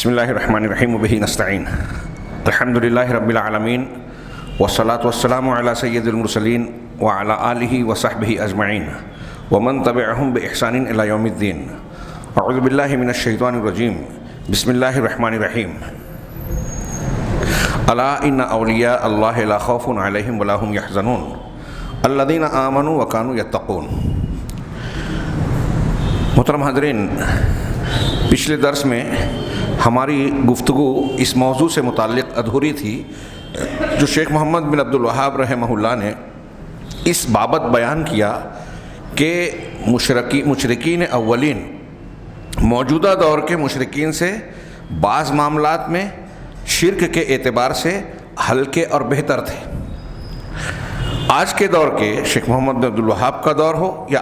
بسم اللہ الرحمن الرحیم وبہ نستعین الحمد للہ رب العالمین والصلاة والسلام علی سید المرسلین وعلی آلہ وصحبہ اجمعین ومن تبعہم بإحسان الی یوم الدین اعوذ باللہ من الشیطان الرجیم بسم اللہ الرحمن الرحیم الا ان اولیاء اللہ لا خوف علیہم ولا هم یحزنون الذین آمنوا وکانوا یتقون۔ محترم حاضرین، پچھلے درس میں ہماری گفتگو اس موضوع سے متعلق ادھوری تھی جو شیخ محمد بن عبد الوہاب رحمہ اللہ نے اس بابت بیان کیا کہ مشرکین اولین موجودہ دور کے مشرکین سے بعض معاملات میں شرک کے اعتبار سے ہلکے اور بہتر تھے۔ آج کے دور کے شیخ محمد بن عبد الوہاب کا دور ہو یا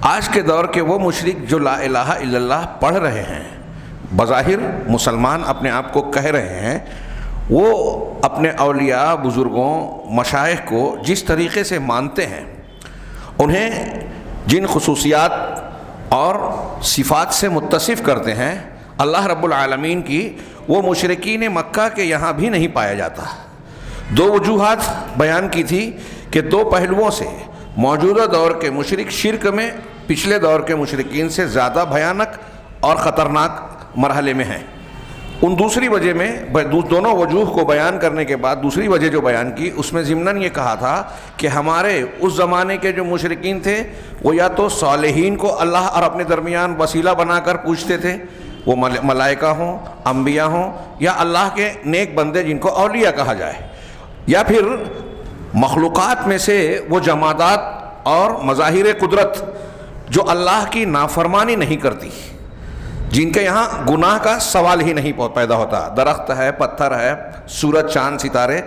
آج کے دور کے وہ مشرک جو لا الہ الا اللہ پڑھ رہے ہیں، بظاہر مسلمان اپنے آپ کو کہہ رہے ہیں، وہ اپنے اولیاء، بزرگوں، مشائخ کو جس طریقے سے مانتے ہیں، انہیں جن خصوصیات اور صفات سے متصف کرتے ہیں اللہ رب العالمین کی، وہ مشرکین مکہ کے یہاں بھی نہیں پایا جاتا۔ دو وجوہات بیان کی تھی کہ دو پہلوؤں سے موجودہ دور کے مشرک شرک میں پچھلے دور کے مشرکین سے زیادہ بھیانک اور خطرناک مرحلے میں ہیں۔ ان دوسری وجہ میں دونوں وجوہ کو بیان کرنے کے بعد دوسری وجہ جو بیان کی، اس میں ضمناً یہ کہا تھا کہ ہمارے اس زمانے کے جو مشرکین تھے وہ یا تو صالحین کو اللہ اور اپنے درمیان وسیلہ بنا کر پوچھتے تھے، وہ ملائکہ ہوں، انبیاء ہوں، یا اللہ کے نیک بندے جن کو اولیاء کہا جائے، یا پھر مخلوقات میں سے وہ جمادات اور مظاہر قدرت جو اللہ کی نافرمانی نہیں کرتی، جن کے یہاں گناہ کا سوال ہی نہیں پیدا ہوتا، درخت ہے، پتھر ہے، سورج، چاند، ستارے،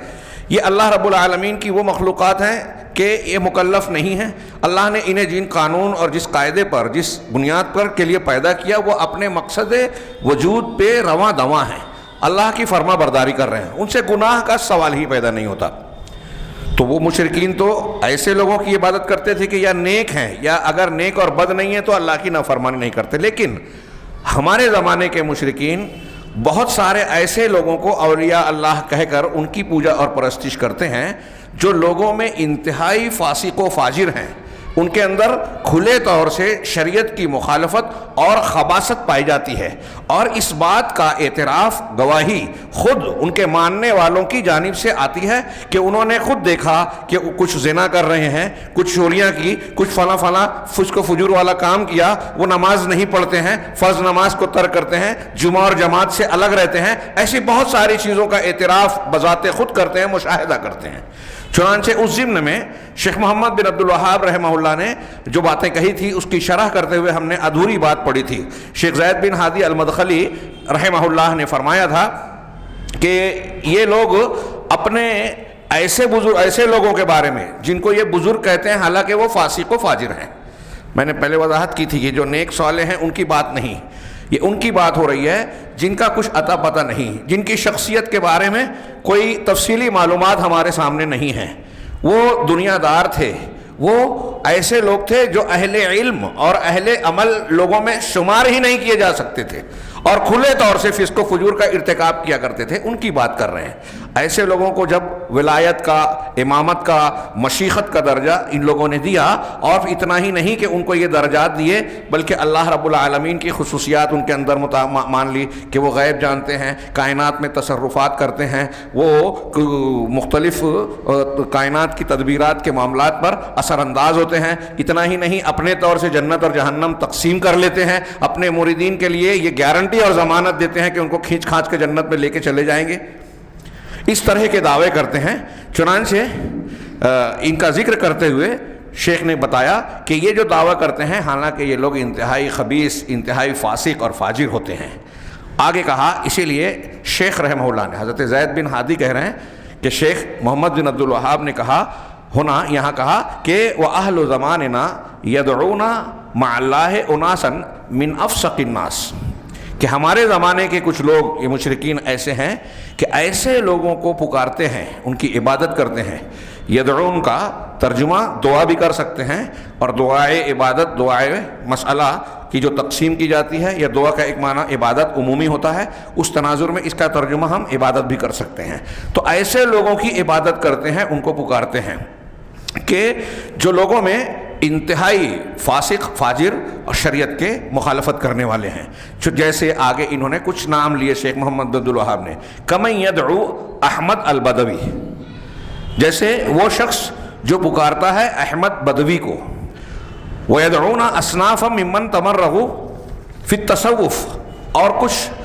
یہ اللہ رب العالمین کی وہ مخلوقات ہیں کہ یہ مکلف نہیں ہیں۔ اللہ نے انہیں جن قانون اور جس قاعدے پر، جس بنیاد پر کے لیے پیدا کیا، وہ اپنے مقصد وجود پہ رواں دواں ہیں، اللہ کی فرما برداری کر رہے ہیں، ان سے گناہ کا سوال ہی پیدا نہیں ہوتا۔ تو وہ مشرکین تو ایسے لوگوں کی عبادت کرتے تھے کہ یا نیک ہیں، یا اگر نیک اور بد نہیں ہیں تو اللہ کی نافرمانی نہیں کرتے۔ لیکن ہمارے زمانے کے مشرکین بہت سارے ایسے لوگوں کو اولیاء اللہ کہہ کر ان کی پوجا اور پرستش کرتے ہیں جو لوگوں میں انتہائی فاسق و فاجر ہیں، ان کے اندر کھلے طور سے شریعت کی مخالفت اور خباثت پائی جاتی ہے، اور اس بات کا اعتراف، گواہی خود ان کے ماننے والوں کی جانب سے آتی ہے کہ انہوں نے خود دیکھا کہ کچھ زنا کر رہے ہیں، کچھ چوریاں کی، کچھ فلاں فسق و فجور والا کام کیا، وہ نماز نہیں پڑھتے ہیں، فرض نماز کو ترک کرتے ہیں، جمعہ اور جماعت سے الگ رہتے ہیں، ایسی بہت ساری چیزوں کا اعتراف بذات خود کرتے ہیں، مشاہدہ کرتے ہیں۔ چنانچہ اس ضمن میں شیخ محمد بن عبد الوہاب رحمہ اللہ نے جو باتیں کہی تھی اس کی شرح کرتے ہوئے ہم نے ادھوری بات پڑھی تھی۔ شیخ زید بن ہادی المدخلی رحمہ اللہ نے فرمایا تھا کہ یہ لوگ اپنے ایسے لوگوں کے بارے میں جن کو یہ بزرگ کہتے ہیں، حالانکہ وہ فاسق و فاجر ہیں۔ میں نے پہلے وضاحت کی تھی کہ جو نیک صالح ہیں ان کی بات نہیں، یہ ان کی بات ہو رہی ہے جن کا کچھ عطا پتہ نہیں، جن کی شخصیت کے بارے میں کوئی تفصیلی معلومات ہمارے سامنے نہیں ہیں۔ وہ دنیا دار تھے، وہ ایسے لوگ تھے جو اہل علم اور اہل عمل لوگوں میں شمار ہی نہیں کیے جا سکتے تھے، اور کھلے طور سے فسق و فجور کا ارتکاب کیا کرتے تھے، ان کی بات کر رہے ہیں۔ ایسے لوگوں کو جب ولایت کا، امامت کا، مشیخت کا درجہ ان لوگوں نے دیا، اور اتنا ہی نہیں کہ ان کو یہ درجات دیے بلکہ اللہ رب العالمین کی خصوصیات ان کے اندر مان لی کہ وہ غیب جانتے ہیں، کائنات میں تصرفات کرتے ہیں، وہ مختلف کائنات کی تدبیرات کے معاملات پر اثر انداز ہوتے ہیں۔ اتنا ہی نہیں، اپنے طور سے جنت اور جہنم تقسیم کر لیتے ہیں، اپنے مریدین کے لیے یہ گارنٹی اور ضمانت دیتے ہیں کہ ان کو کھینچ کھانچ کے جنت میں لے کے چلے جائیں گے۔ اس طرح کے دعوے کرتے ہیں۔ چنانچہ ان کا ذکر کرتے ہوئے شیخ نے بتایا کہ یہ جو دعویٰ کرتے ہیں، حالانکہ یہ لوگ انتہائی خبیث، انتہائی فاسق اور فاجر ہوتے ہیں۔ آگے کہا، اسی لیے شیخ رحمہ اللہ نے، حضرت زید بن ہادی کہہ رہے ہیں کہ شیخ محمد بن عبد الوہاب نے کہا، یہاں کہا کہ وَأَهْلُ زَمَانِنَا يَدْعُونَ مَعَ اللَّهِ أُنَاسًا مِنْ أَفْسَقِ النَّاسِ، کہ ہمارے زمانے کے کچھ لوگ، یہ مشرکین ایسے ہیں کہ ایسے لوگوں کو پکارتے ہیں، ان کی عبادت کرتے ہیں۔ یدعون کا ترجمہ دعا بھی کر سکتے ہیں، اور دعائے عبادت، دعائے مسئلہ کی جو تقسیم کی جاتی ہے، یا دعا کا ایک معنی عبادت عمومی ہوتا ہے، اس تناظر میں اس کا ترجمہ ہم عبادت بھی کر سکتے ہیں۔ تو ایسے لوگوں کی عبادت کرتے ہیں، ان کو پکارتے ہیں کہ جو لوگوں میں انتہائی فاسق فاجر اور شریعت کے مخالفت کرنے والے ہیں، جیسے آگے انہوں نے کچھ نام لیے شیخ محمد بن عبد الوہاب نے، کمن یدعو احمد البدوی، جیسے وہ شخص جو پکارتا ہے احمد بدوی کو، وَيَدْعُونَ أَصْنَافًا مِّمَّن تَمَرَّغُوا فِي التَّصَوُّفِ، اور کچھ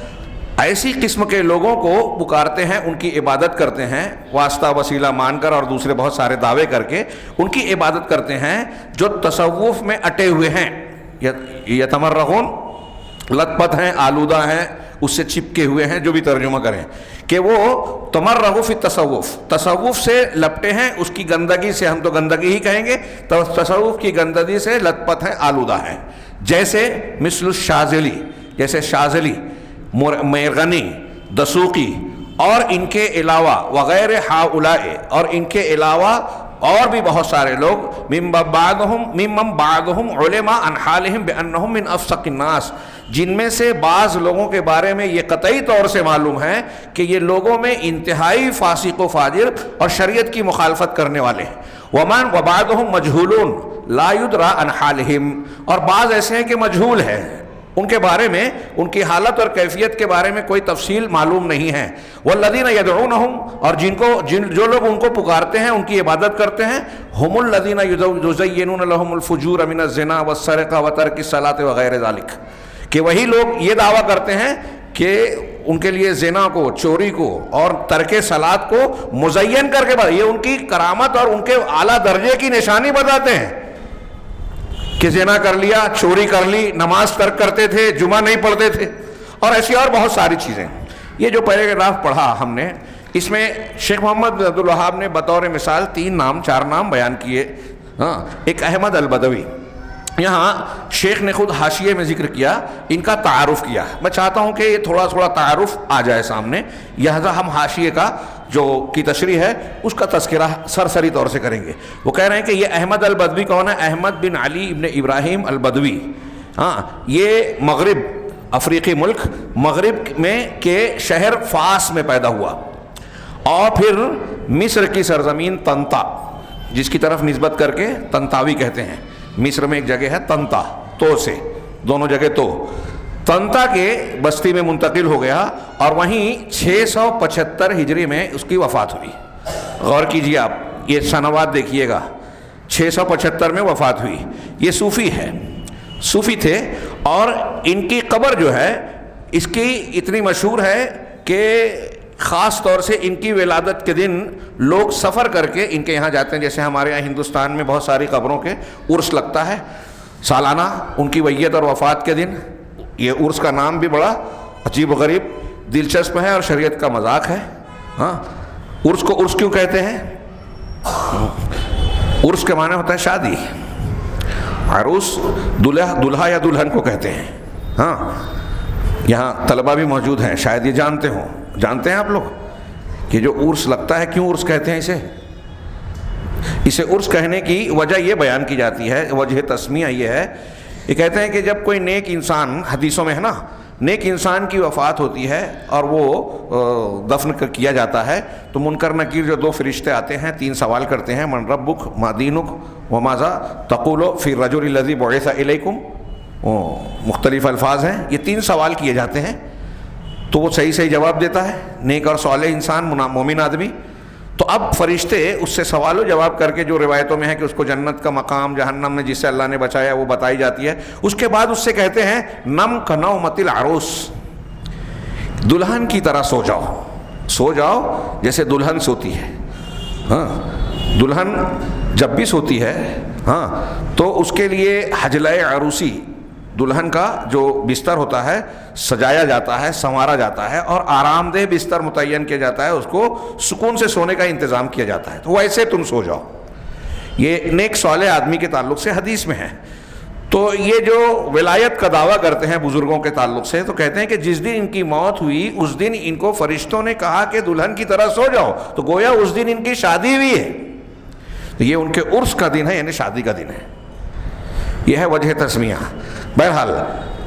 ایسی قسم کے لوگوں کو پکارتے ہیں، ان کی عبادت کرتے ہیں واسطہ وسیلہ مان کر اور دوسرے بہت سارے دعوے کر کے ان کی عبادت کرتے ہیں جو تصوف میں اٹے ہوئے ہیں، یتمرغون، لت پت ہیں، آلودہ ہیں، اس سے چپکے ہوئے ہیں، جو بھی ترجمہ کریں کہ وہ تمرغوا فی التصوف، تصوف سے لپٹے ہیں، اس کی گندگی سے، ہم تو گندگی ہی کہیں گے، تو تصوف کی گندگی سے لت پت ہیں، آلودہ ہیں، جیسے مثل الشاذلی، جیسے شاذلی، میرغنی، دسوقی اور ان کے علاوہ وغیر ہؤلاء، اور ان کے علاوہ اور بھی بہت سارے لوگ، ممن بعضهم علماء عن حالهم بانهم من افسق الناس، جن میں سے بعض لوگوں کے بارے میں یہ قطعی طور سے معلوم ہے کہ یہ لوگوں میں انتہائی فاسق و فاجر اور شریعت کی مخالفت کرنے والے ہیں، وبعضهم مجهولون لا يدرى عن حالهم، اور بعض ایسے ہیں کہ مجہول ہیں، ان کے بارے میں، ان کی حالت اور کیفیت کے بارے میں کوئی تفصیل معلوم نہیں ہے، والذین یدعونہم، اور جو لوگ ان کو پکارتے ہیں، ان کی عبادت کرتے ہیں، ہم الذین یزینون لہم الفجور من الزنا والسرقہ وترک الصلاۃ وغیر ذلک، کہ وہی لوگ یہ دعویٰ کرتے ہیں کہ ان کے لیے زنا کو، چوری کو اور ترک صلاۃ کو مزین کر کے، یہ ان کی کرامت اور ان کے اعلیٰ درجے کی نشانی بتاتے ہیں کہ زنا کر لیا، چوری کر لی، نماز ترک کرتے تھے، جمعہ نہیں پڑھتے تھے، اور ایسی اور بہت ساری چیزیں۔ یہ جو پیراگراف پڑھا ہم نے، اس میں شیخ محمد بن عبد الوہاب نے بطور مثال 4 نام بیان کیے۔ ایک احمد البدوی، یہاں شیخ نے خود حاشیے میں ذکر کیا، ان کا تعارف کیا، میں چاہتا ہوں کہ یہ تھوڑا تعارف آ جائے سامنے، لہذا ہم حاشیے کا جو کی تشریح ہے اس کا تذکرہ سرسری طور سے کریں گے۔ وہ کہہ رہے ہیں کہ یہ احمد البدوی کون ہے؟ احمد بن علی ابن ابراہیم البدوی، یہ مغرب، افریقی ملک مغرب میں کے شہر فاس میں پیدا ہوا، اور پھر مصر کی سرزمین طنطا، جس کی طرف نسبت کر کے طنطاوی کہتے ہیں، مصر میں ایک جگہ ہے طنطا، تو سے دونوں جگہ تو، طنطا کے بستی میں منتقل ہو گیا، اور وہیں 675 ہجری میں اس کی وفات ہوئی۔ غور کیجئے آپ، یہ سنوات دیکھیے گا، 675 میں وفات ہوئی۔ یہ صوفی ہے، صوفی تھے، اور ان کی قبر جو ہے اس کی اتنی مشہور ہے کہ خاص طور سے ان کی ولادت کے دن لوگ سفر کر کے ان کے یہاں جاتے ہیں، جیسے ہمارے یہاں ہندوستان میں بہت ساری قبروں کے عرس لگتا ہے سالانہ، ان کی ویت اور وفات کے دن۔ یہ عرس کا نام بھی بڑا عجیب و غریب، دلچسپ ہے اور شریعت کا مذاق ہے۔ عرس کو عرس کیوں کہتے ہیں؟ عرس کے معنی ہوتا ہے شادی، عروس دلہا یا دلہن کو کہتے ہیں۔ یہاں طلبہ بھی موجود ہیں، شاید یہ جانتے ہیں آپ لوگ کہ جو عرس لگتا ہے کیوں عرس کہتے ہیں اسے عرس کہنے کی وجہ یہ بیان کی جاتی ہے، وجہ تسمیہ یہ ہے، یہ کہتے ہیں کہ جب کوئی نیک انسان، حدیثوں میں ہے نا، نیک انسان کی وفات ہوتی ہے اور وہ دفن کیا جاتا ہے، تو منکر نکیر جو 2 فرشتے آتے ہیں، 3 سوال کرتے ہیں، من ربک ما دینک وماذا تقول فی الرجل الذی بعث الیکم، مختلف الفاظ ہیں، یہ 3 سوال کیے جاتے ہیں، تو وہ صحیح جواب دیتا ہے، نیک اور صالح انسان، مومن آدمی، تو اب فرشتے اس سے سوال و جواب کر کے، جو روایتوں میں ہے کہ اس کو جنت کا مقام، جہنم میں جس سے اللہ نے بچایا وہ بتائی جاتی ہے، اس کے بعد اس سے کہتے ہیں نم کنومۃ العروس، دلہن کی طرح سو جاؤ جیسے دلہن سوتی ہے۔ دلہن جب بھی سوتی ہے تو اس کے لیے حجلہ عروسی، دلہن کا جو بستر ہوتا ہے سجایا جاتا ہے، سنوارا جاتا ہے، اور آرام دہ بستر متعین کیا جاتا ہے، اس کو سکون سے سونے کا انتظام کیا جاتا ہے، تو ویسے تم سو جاؤ۔ یہ نیک صالح آدمی کے تعلق سے حدیث میں ہے۔ تو یہ جو ولایت کا دعویٰ کرتے ہیں بزرگوں کے تعلق سے، تو کہتے ہیں کہ جس دن ان کی موت ہوئی اس دن ان کو فرشتوں نے کہا کہ دلہن کی طرح سو جاؤ، تو گویا اس دن ان کی شادی ہوئی ہے، تو یہ ان کے عرس کا دن ہے، یعنی شادی کا دن ہے۔ یہ ہے وجہ تسمیہ۔ بہرحال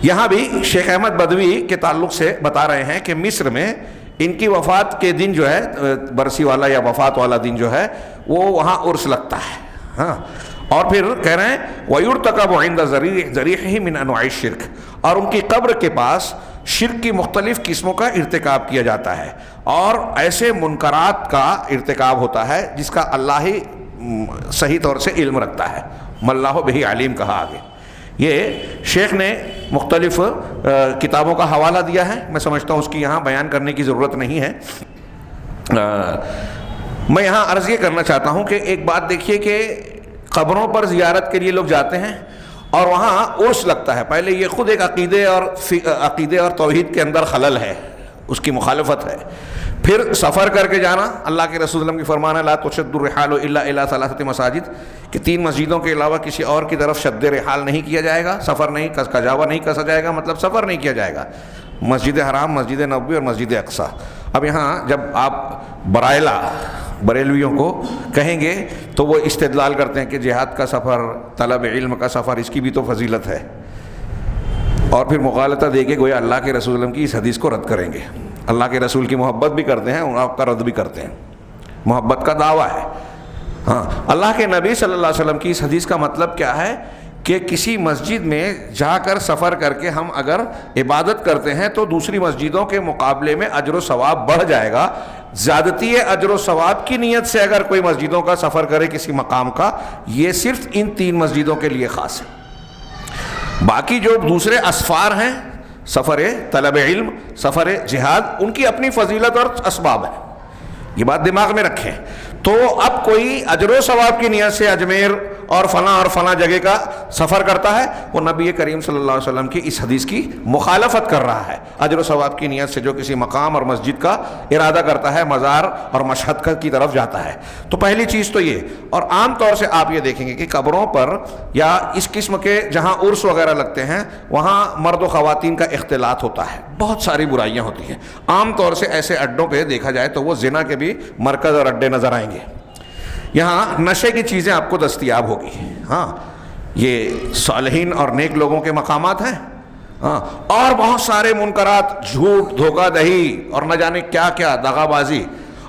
یہاں بھی شیخ احمد بدوی کے تعلق سے بتا رہے ہیں کہ مصر میں ان کی وفات کے دن جو ہے برسی والا یا وفات والا دن جو ہے وہ وہاں عرس لگتا ہے، ہاں۔ اور پھر کہہ رہے ہیں وَيُرْتَقَبُ عِنْدَ ذَرِيحِهِ مِنْ أَنْوَاعِ الشِّرْكِ، اور ان کی قبر کے پاس شرک کی مختلف قسموں کا ارتکاب کیا جاتا ہے، اور ایسے منکرات کا ارتکاب ہوتا ہے جس کا اللہ ہی صحیح طور سے علم رکھتا ہے، مَاللَّهُ بِهِ علیم کہا آگے۔ یہ شیخ نے مختلف کتابوں کا حوالہ دیا ہے، میں سمجھتا ہوں اس کی یہاں بیان کرنے کی ضرورت نہیں ہے۔ میں یہاں عرض یہ کرنا چاہتا ہوں کہ ایک بات دیکھیے کہ قبروں پر زیارت کے لیے لوگ جاتے ہیں اور وہاں عرس لگتا ہے، پہلے یہ خود ایک عقیدے اور توحید کے اندر خلل ہے، اس کی مخالفت ہے۔ پھر سفر کر کے جانا، اللہ کے رسول صلی اللہ علیہ وسلم کی فرمان ہے لا تشد الرحال الا الى ثلاثه مساجد، کہ 3 مسجدوں کے علاوہ کسی اور کی طرف شد رحال نہیں کیا جائے گا، سفر نہیں کجاوا نہیں کسا جائے گا، مطلب سفر نہیں کیا جائے گا۔ مسجد حرام، مسجد نبوی اور مسجد اقصی۔ اب یہاں جب آپ برائلہ بریلویوں کو کہیں گے تو وہ استدلال کرتے ہیں کہ جہاد کا سفر، طلب علم کا سفر، اس کی بھی تو فضیلت ہے، اور پھر مغالطہ دے کے گویا اللہ کے رسول صلی اللہ علیہ وسلم کی اس حدیث کو رد کریں گے۔ اللہ کے رسول کی محبت بھی کرتے ہیں اور آپ کا رد بھی کرتے ہیں، محبت کا دعویٰ ہے۔ ہاں، اللہ کے نبی صلی اللہ علیہ وسلم کی اس حدیث کا مطلب کیا ہے کہ کسی مسجد میں جا کر سفر کر کے ہم اگر عبادت کرتے ہیں تو دوسری مسجدوں کے مقابلے میں اجر و ثواب بڑھ جائے گا۔ زیادتی اجر و ثواب کی نیت سے اگر کوئی مسجدوں کا سفر کرے کسی مقام کا، یہ صرف ان 3 مسجدوں کے لیے خاص ہے۔ باقی جو دوسرے اسفار ہیں، سفر طلب علم، سفر جہاد، ان کی اپنی فضیلت اور اسباب ہے، یہ بات دماغ میں رکھیں۔ تو اب کوئی اجر و ثواب کی نیت سے اجمیر اور فلاں جگہ کا سفر کرتا ہے، وہ نبی کریم صلی اللہ علیہ وسلم کی اس حدیث کی مخالفت کر رہا ہے۔ اجر و ثواب کی نیت سے جو کسی مقام اور مسجد کا ارادہ کرتا ہے، مزار اور مشہد کی طرف جاتا ہے۔ تو پہلی چیز تو یہ، اور عام طور سے آپ یہ دیکھیں گے کہ قبروں پر یا اس قسم کے جہاں عرس وغیرہ لگتے ہیں وہاں مرد و خواتین کا اختلاط ہوتا ہے، بہت ساری برائیاں ہوتی ہیں۔ عام طور سے ایسے اڈوں پہ دیکھا جائے تو وہ زنا کے بھی مرکز اور اڈے نظر آئیں گے۔ یہاں نشے کی چیزیں آپ کو دستیاب ہوگی، ہاں، یہ صالحین اور نیک لوگوں کے مقامات ہیں، ہاں، اور بہت سارے منکرات، جھوٹ، دھوکہ دہی اور نہ جانے کیا کیا، دغا بازی۔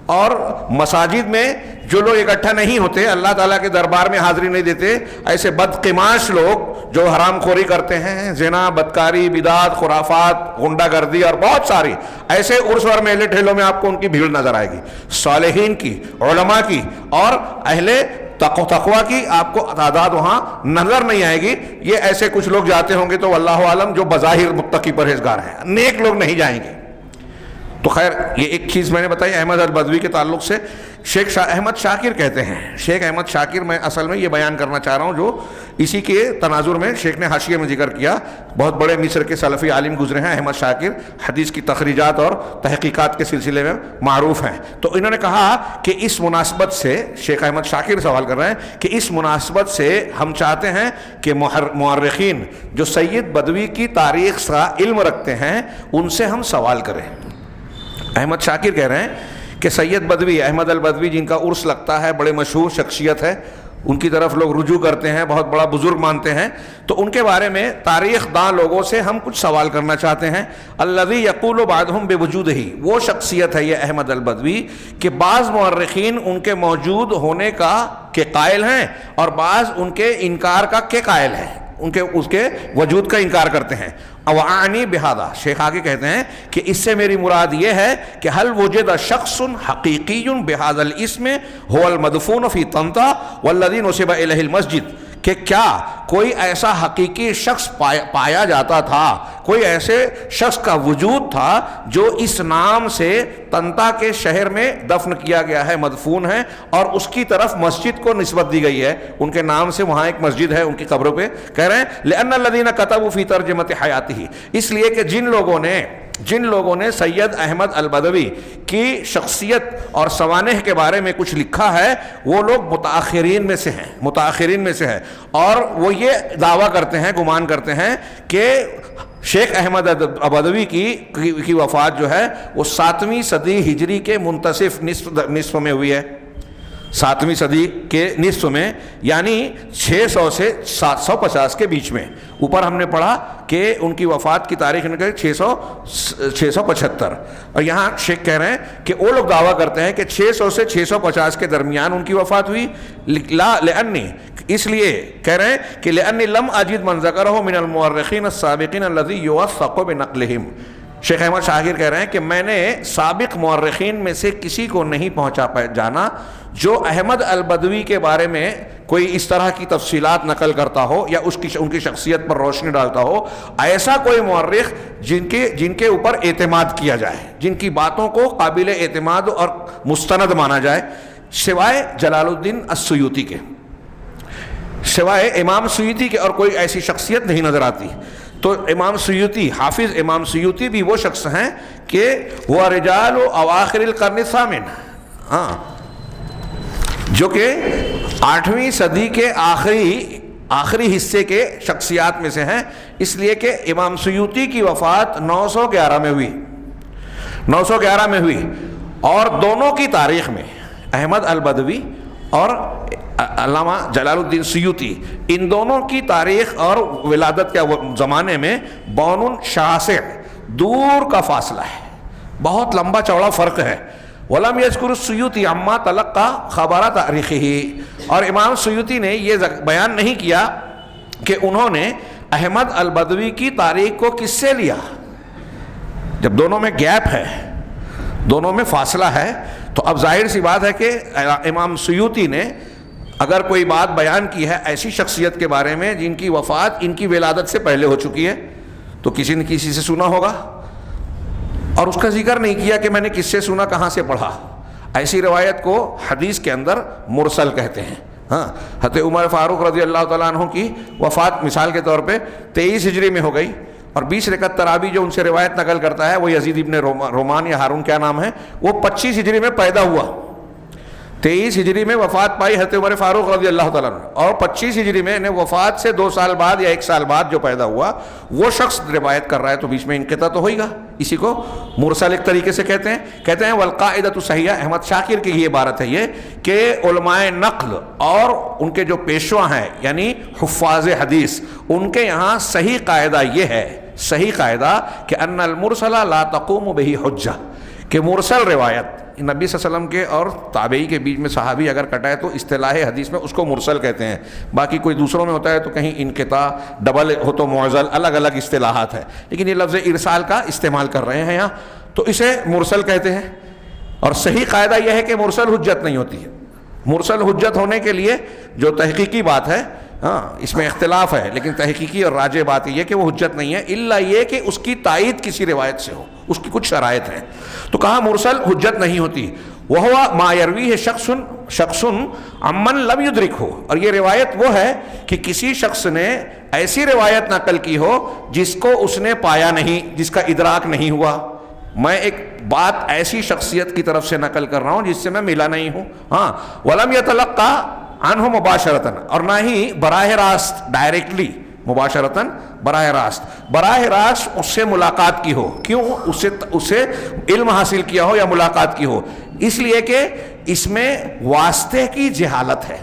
اور مساجد میں جو لوگ اکٹھا نہیں ہوتے، اللہ تعالیٰ کے دربار میں حاضری نہیں دیتے، ایسے بدقماش لوگ جو حرام خوری کرتے ہیں، زنا، بدکاری، بدعت، خرافات، غنڈہ گردی اور بہت ساری ایسے عرس اور میلے ٹھیلوں میں آپ کو ان کی بھیڑ نظر آئے گی، صالحین کی، علماء کی اور اہل تقویٰ کی آپ کو تعداد وہاں نظر نہیں آئے گی۔ یہ ایسے کچھ لوگ جاتے ہوں گے تو واللہ عالم جو بظاہر متقی پرہیزگار ہیں، نیک لوگ نہیں جائیں گے۔ تو خیر، یہ ایک چیز میں نے بتائی احمد البدوی کے تعلق سے۔ شیخ احمد شاکر کہتے ہیں، شیخ احمد شاکر، میں اصل میں یہ بیان کرنا چاہ رہا ہوں جو اسی کے تناظر میں شیخ نے حاشیے میں ذکر کیا، بہت بڑے مصر کے سلفی عالم گزرے ہیں احمد شاکر، حدیث کی تخریجات اور تحقیقات کے سلسلے میں معروف ہیں۔ تو انہوں نے کہا کہ اس مناسبت سے، شیخ احمد شاکر سوال کر رہے ہیں کہ اس مناسبت سے ہم چاہتے ہیں کہ مورخین جو سید بدوی کی تاریخ کا علم رکھتے ہیں ان سے ہم سوال کریں۔ احمد شاکر کہہ رہے ہیں کہ سید بدوی، احمد البدوی، جن کا عرس لگتا ہے، بڑے مشہور شخصیت ہے، ان کی طرف لوگ رجوع کرتے ہیں، بہت بڑا بزرگ مانتے ہیں، تو ان کے بارے میں تاریخ داں لوگوں سے ہم کچھ سوال کرنا چاہتے ہیں۔ الذی یقول بعضهم بوجودہ، وہ شخصیت ہے یہ احمد البدوی کہ بعض مورخین ان کے موجود ہونے کا کے قائل ہیں اور بعض ان کے انکار کا کے قائل ہیں، اس کے وجود کا انکار کرتے ہیں۔ اوعانی بہذا، شیخ آگے کہتے ہیں کہ اس سے میری مراد یہ ہے کہ حل وجد شخص حقیقی بہذا الاسم هو المدفون فی طنطا والذی نسب الیہ المسجد، کہ کیا کوئی ایسا حقیقی شخص پایا جاتا تھا، کوئی ایسے شخص کا وجود تھا جو اس نام سے طنطا کے شہر میں دفن کیا گیا ہے، مدفون ہے، اور اس کی طرف مسجد کو نسبت دی گئی ہے، ان کے نام سے وہاں ایک مسجد ہے ان کی قبروں پہ۔ کہہ رہے ہیں لأن الذین کتبوا فی ترجمۃ حیاتہ، اس لیے کہ جن لوگوں نے سید احمد البدوی کی شخصیت اور سوانح کے بارے میں کچھ لکھا ہے وہ لوگ متاخرین میں سے ہے، اور وہ یہ دعویٰ کرتے ہیں، گمان کرتے ہیں کہ شیخ احمد البدوی کی وفات جو ہے وہ 7ویں صدی ہجری کے منتصف نصف میں ہوئی ہے۔ 7ویں صدی کے نصف میں، یعنی 600 سے 750 کے بیچ میں. اوپر ہم نے پڑھا کہ ان کی وفات کی تاریخ نکلی 675، اور یہاں شیخ کہہ رہے ہیں کہ وہ لوگ دعویٰ کرتے ہیں کہ 600 سے 650 کے درمیان ان کی وفات ہوئی. لأنی، اس لیے کہہ رہے ہیں کہ لأنی لم اجد من ذکرہ من المؤرخین السابقین الذی یوثق بنقلہم. شیخ احمد شاکر کہہ رہے ہیں کہ میں نے سابق مورخین میں سے کسی کو نہیں جانا جو احمد البدوی کے بارے میں کوئی اس طرح کی تفصیلات نقل کرتا ہو یا ان کی شخصیت پر روشنی ڈالتا ہو. ایسا کوئی مورخ جن کے اوپر اعتماد کیا جائے، جن کی باتوں کو قابل اعتماد اور مستند مانا جائے، سوائے جلال الدین السیوطی کے، سوائے امام سیوطی کے اور کوئی ایسی شخصیت نہیں نظر آتی. تو امام سیوطی، حافظ امام سیوطی بھی وہ شخص ہیں کہ وہ رجال اواخر القرن الثامن، جو کہ 8ویں صدی کے آخری حصے کے شخصیات میں سے ہیں. اس لیے کہ امام سیوطی کی وفات 911 میں ہوئی، 911 میں ہوئی، اور دونوں کی تاریخ میں احمد البدوی اور علامہ جلال الدین سیوطی، ان دونوں کی تاریخ اور ولادت کے زمانے میں بون شاسع، دور کا فاصلہ ہے، بہت لمبا چوڑا فرق ہے. ولم یذکر السیوطی عما تلقى خبر تاریخہ، اور امام سیوطی نے یہ بیان نہیں کیا کہ انہوں نے احمد البدوی کی تاریخ کو کس سے لیا. جب دونوں میں گیپ ہے، دونوں میں فاصلہ ہے، تو اب ظاہر سی بات ہے کہ امام سیوطی نے اگر کوئی بات بیان کی ہے ایسی شخصیت کے بارے میں جن کی وفات ان کی ولادت سے پہلے ہو چکی ہے، تو کسی نے کسی سے سنا ہوگا، اور اس کا ذکر نہیں کیا کہ میں نے کس سے سنا، کہاں سے پڑھا. ایسی روایت کو حدیث کے اندر مرسل کہتے ہیں. حضرت عمر فاروق رضی اللہ تعالیٰ عنہ کی وفات مثال کے طور پہ 23 ہجری میں ہو گئی، اور 20 رکعت تراویح جو ان سے روایت نقل کرتا ہے وہ یزید ابن رومان یا ہارون کیا نام ہے، وہ 25 ہجری میں پیدا ہوا، 23 ہجری میں وفات پائی حضرت عمر فاروق رضی اللہ تعالیٰ عنہ، اور 25 ہجری میں وفات سے 2 سال بعد یا 1 سال بعد جو پیدا ہوا وہ شخص روایت کر رہا ہے، تو بیچ میں انقطاع تو ہوئے گا. اسی کو مرسل ایک طریقے سے کہتے ہیں والقاعدۃ صحیحہ. احمد شاکر کی یہ عبارت ہے یہ کہ علماء نقل اور ان کے جو پیشوا ہیں یعنی حفاظ حدیث، ان کے یہاں صحیح قاعدہ یہ ہے، صحیح قاعدہ کہ ان المرسل لا تقوم به حجہ، کہ مرسل روایت نبی صلی اللہ علیہ وسلم کے اور تابعی کے بیچ میں صحابی اگر کٹائے تو اصطلاح حدیث میں اس کو مرسل کہتے ہیں. باقی کوئی دوسروں میں ہوتا ہے تو کہیں انقطاع، ڈبل ہو تو معضل، الگ الگ اصطلاحات ہیں، لیکن یہ لفظ ارسال کا استعمال کر رہے ہیں یہاں، تو اسے مرسل کہتے ہیں. اور صحیح قاعدہ یہ ہے کہ مرسل حجت نہیں ہوتی ہے. مرسل حجت ہونے کے لیے جو تحقیقی بات ہے، اس میں اختلاف ہے، لیکن تحقیقی اور راجع بات یہ کہ وہ حجت نہیں ہے الا یہ کہ اس کی تائید کسی روایت سے ہو، اس کی کچھ شرائط ہیں. تو کہا مرسل حجت نہیں ہوتی. وَهُوَ مَا يَرْوِيهِ شَخْصٌ عَمَّن لَمْ يُدْرِكْهُ، اور یہ روایت وہ ہے کہ کسی شخص نے ایسی روایت نقل کی ہو جس کو اس نے پایا نہیں، جس کا ادراک نہیں ہوا. میں ایک بات ایسی شخصیت کی طرف سے نقل کر رہا ہوں جس سے میں ملا نہیں ہوں. وَلَمْ يَتَلَقَّى عنہ مباشرتاً، اور نہ ہی براہ راست، ڈائریکٹلی، مباشرتاً براہ راست اس سے ملاقات کی ہو. کیوں؟ اس سے علم حاصل کیا ہو یا ملاقات کی ہو، اس لیے کہ اس میں واسطے کی جہالت ہے.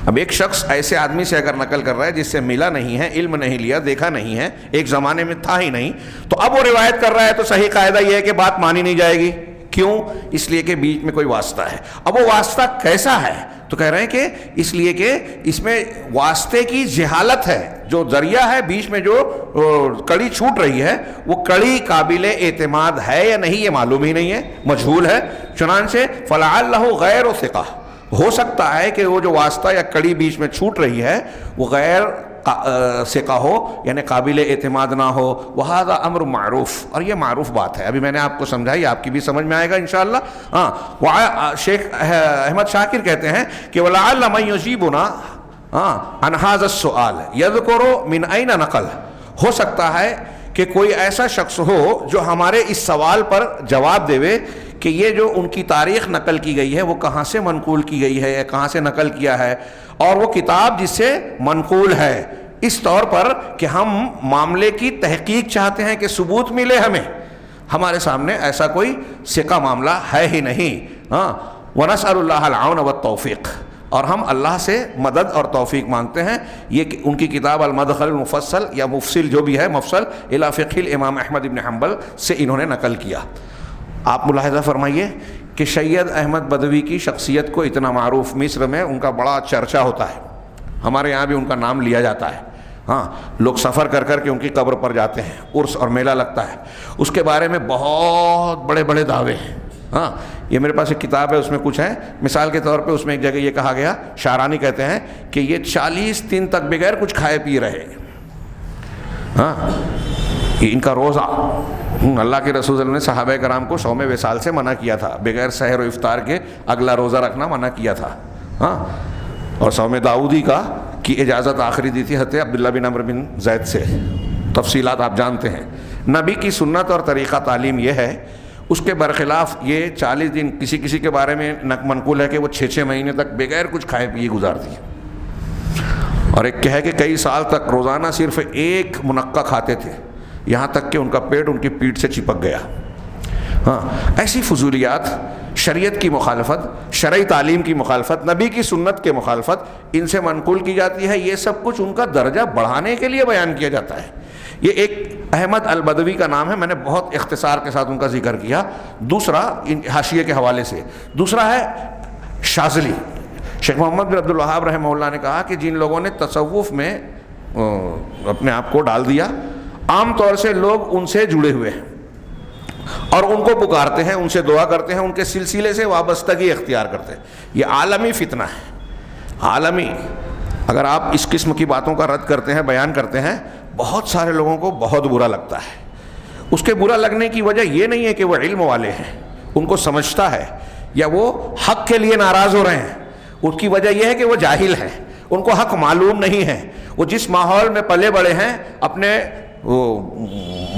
اب ایک شخص ایسے آدمی سے اگر نقل کر رہا ہے جس سے ملا نہیں ہے، علم نہیں لیا، دیکھا نہیں ہے، ایک زمانے میں تھا ہی نہیں، تو اب وہ روایت کر رہا ہے، تو صحیح قاعدہ یہ ہے کہ بات مانی نہیں جائے گی. کیوں؟ اس لیے کہ بیچ میں کوئی واسطہ ہے. اب وہ واسطہ کیسا ہے؟ تو کہہ رہے ہیں کہ اس لیے کہ اس میں واسطے کی جہالت ہے، جو ذریعہ ہے بیچ میں جو کڑی چھوٹ رہی ہے وہ کڑی قابل اعتماد ہے یا نہیں یہ معلوم ہی نہیں ہے، مجہول ہے. چنانچہ فلعلہ غیر ثقہ، ہو سکتا ہے کہ وہ جو واسطہ یا کڑی بیچ میں چھوٹ رہی ہے وہ غیر ثقہ ہو، یعنی قابل اعتماد نہ ہو. وہذا امر معروف، اور یہ معروف بات ہے. ابھی میں نے آپ کو سمجھائی، آپ کی بھی سمجھ میں آئے گا انشاءاللہ. شیخ احمد شاکر کہتے ہیں کہ وَلَعَلَّ مَن يُجِيبُنَا عَنْ هَذَا السُّؤَالِ يَذْكُرُ مِنْ أَيْنَ نَقَلَ، ہو سکتا ہے کہ کوئی ایسا شخص ہو جو ہمارے اس سوال پر جواب دے کہ یہ جو ان کی تاریخ نقل کی گئی ہے وہ کہاں سے منقول کی گئی ہے یا کہاں سے نقل کیا ہے، اور وہ کتاب جس سے منقول ہے، اس طور پر کہ ہم معاملے کی تحقیق چاہتے ہیں کہ ثبوت ملے ہمیں. ہمارے سامنے ایسا کوئی ثقہ معاملہ ہے ہی نہیں. وَنَسْأَلُ اللَّهَ الْعَوْنَ وَالتَّوْفِيقَ، اور ہم اللہ سے مدد اور توفیق مانگتے ہیں۔ یہ ان کی کتاب المدخل المفصل یا مفصل جو بھی ہے، مفصل الی فقہ الامام احمد بن حنبل سے انہوں نے نقل کیا۔ آپ ملاحظہ فرمائیے کہ سید احمد بدوی کی شخصیت کو اتنا معروف، مصر میں ان کا بڑا چرچا ہوتا ہے، ہمارے یہاں بھی ان کا نام لیا جاتا ہے۔ ہاں، لوگ سفر کر کر کے ان کی قبر پر جاتے ہیں، عرس اور میلہ لگتا ہے، اس کے بارے میں بہت بڑے بڑے دعوے ہیں۔ ہاں، یہ میرے پاس ایک کتاب ہے، اس میں کچھ ہے، مثال کے طور پہ اس میں ایک جگہ یہ کہا گیا، شعرانی کہتے ہیں کہ یہ 40 دن تک بغیر کچھ کھائے پی رہے۔ ہاں، یہ ان کا روزہ، اللہ کے رسول صلی اللہ علیہ وسلم نے صحابہ کرام کو صوم وصال سے منع کیا تھا، بغیر سحر و افطار کے اگلا روزہ رکھنا منع کیا تھا۔ ہاں، اور صوم داؤدی کی اجازت آخری دی تھی حضرت عبداللہ بن عمرو بن زید سے، تفصیلات آپ جانتے ہیں۔ نبی کی سنت اور طریقہ تعلیم یہ ہے، اس کے برخلاف یہ 40 دن کسی کسی کے بارے میں منقول ہے کہ وہ 6 مہینے تک بغیر کچھ کھائے پیے گزار دیے، اور ایک کہ ہے کہ کئی سال تک روزانہ صرف ایک منقع کھاتے تھے، یہاں تک کہ ان کا پیٹ ان کی پیٹھ سے چپک گیا۔ ہاں، ایسی فضولیات، شریعت کی مخالفت، شرعی تعلیم کی مخالفت، نبی کی سنت کے مخالفت ان سے منقول کی جاتی ہے۔ یہ سب کچھ ان کا درجہ بڑھانے کے لیے بیان کیا جاتا ہے۔ یہ ایک احمد البدوی کا نام ہے، میں نے بہت اختصار کے ساتھ ان کا ذکر کیا، دوسرا حاشیے کے حوالے سے۔ دوسرا ہے شاذلی۔ شیخ محمد بن عبد الوہاب رحمہ اللہ نے کہا کہ جن لوگوں نے تصوف میں اپنے آپ کو ڈال دیا، عام طور سے لوگ ان سے جڑے ہوئے ہیں اور ان کو پکارتے ہیں، ان سے دعا کرتے ہیں، ان کے سلسلے سے وابستگی اختیار کرتے ہیں۔ یہ عالمی فتنہ ہے، عالمی۔ اگر آپ اس قسم کی باتوں کا رد کرتے ہیں، بیان کرتے ہیں، بہت سارے لوگوں کو بہت برا لگتا ہے۔ اس کے برا لگنے کی وجہ یہ نہیں ہے کہ وہ علم والے ہیں، ان کو سمجھتا ہے، یا وہ حق کے لیے ناراض ہو رہے ہیں، اس کی وجہ یہ ہے کہ وہ جاہل ہیں، ان کو حق معلوم نہیں ہے۔ وہ جس ماحول میں پلے بڑے ہیں، اپنے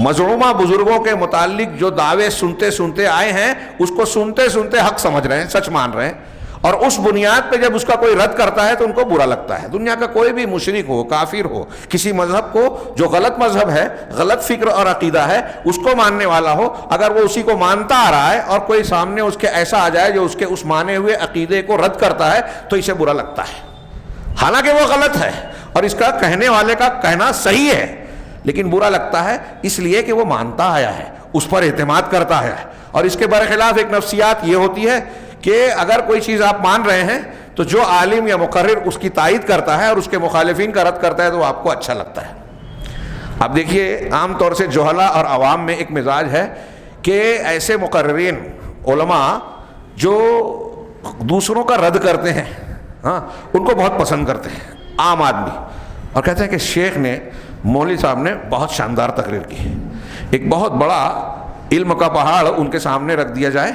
مظلومہ بزرگوں کے متعلق جو دعوے سنتے سنتے آئے ہیں، اس کو سنتے سنتے حق سمجھ رہے ہیں، سچ مان رہے ہیں، اور اس بنیاد پہ جب اس کا کوئی رد کرتا ہے تو ان کو برا لگتا ہے۔ دنیا کا کوئی بھی مشرک ہو، کافر ہو، کسی مذہب کو جو غلط مذہب ہے، غلط فکر اور عقیدہ ہے، اس کو ماننے والا ہو، اگر وہ اسی کو مانتا آ رہا ہے اور کوئی سامنے اس کے ایسا آ جائے جو اس کے اس مانے ہوئے عقیدے کو رد کرتا ہے، تو اسے برا لگتا ہے، حالانکہ وہ غلط ہے اور اس کا کہنے والے کا کہنا صحیح ہے، لیکن برا لگتا ہے اس لیے کہ وہ مانتا آیا ہے، اس پر اعتماد کرتا ہے۔ اور اس کے برخلاف ایک نفسیات یہ ہوتی ہے کہ اگر کوئی چیز آپ مان رہے ہیں تو جو عالم یا مقرر اس کی تائید کرتا ہے اور اس کے مخالفین کا رد کرتا ہے تو آپ کو اچھا لگتا ہے۔ اب دیکھیے، عام طور سے جہلا اور عوام میں ایک مزاج ہے کہ ایسے مقررین علماء جو دوسروں کا رد کرتے ہیں، ہاں، ان کو بہت پسند کرتے ہیں عام آدمی، اور کہتے ہیں کہ شیخ نے، مولوی صاحب نے بہت شاندار تقریر کی۔ ایک بہت بڑا علم کا پہاڑ ان کے سامنے رکھ دیا جائے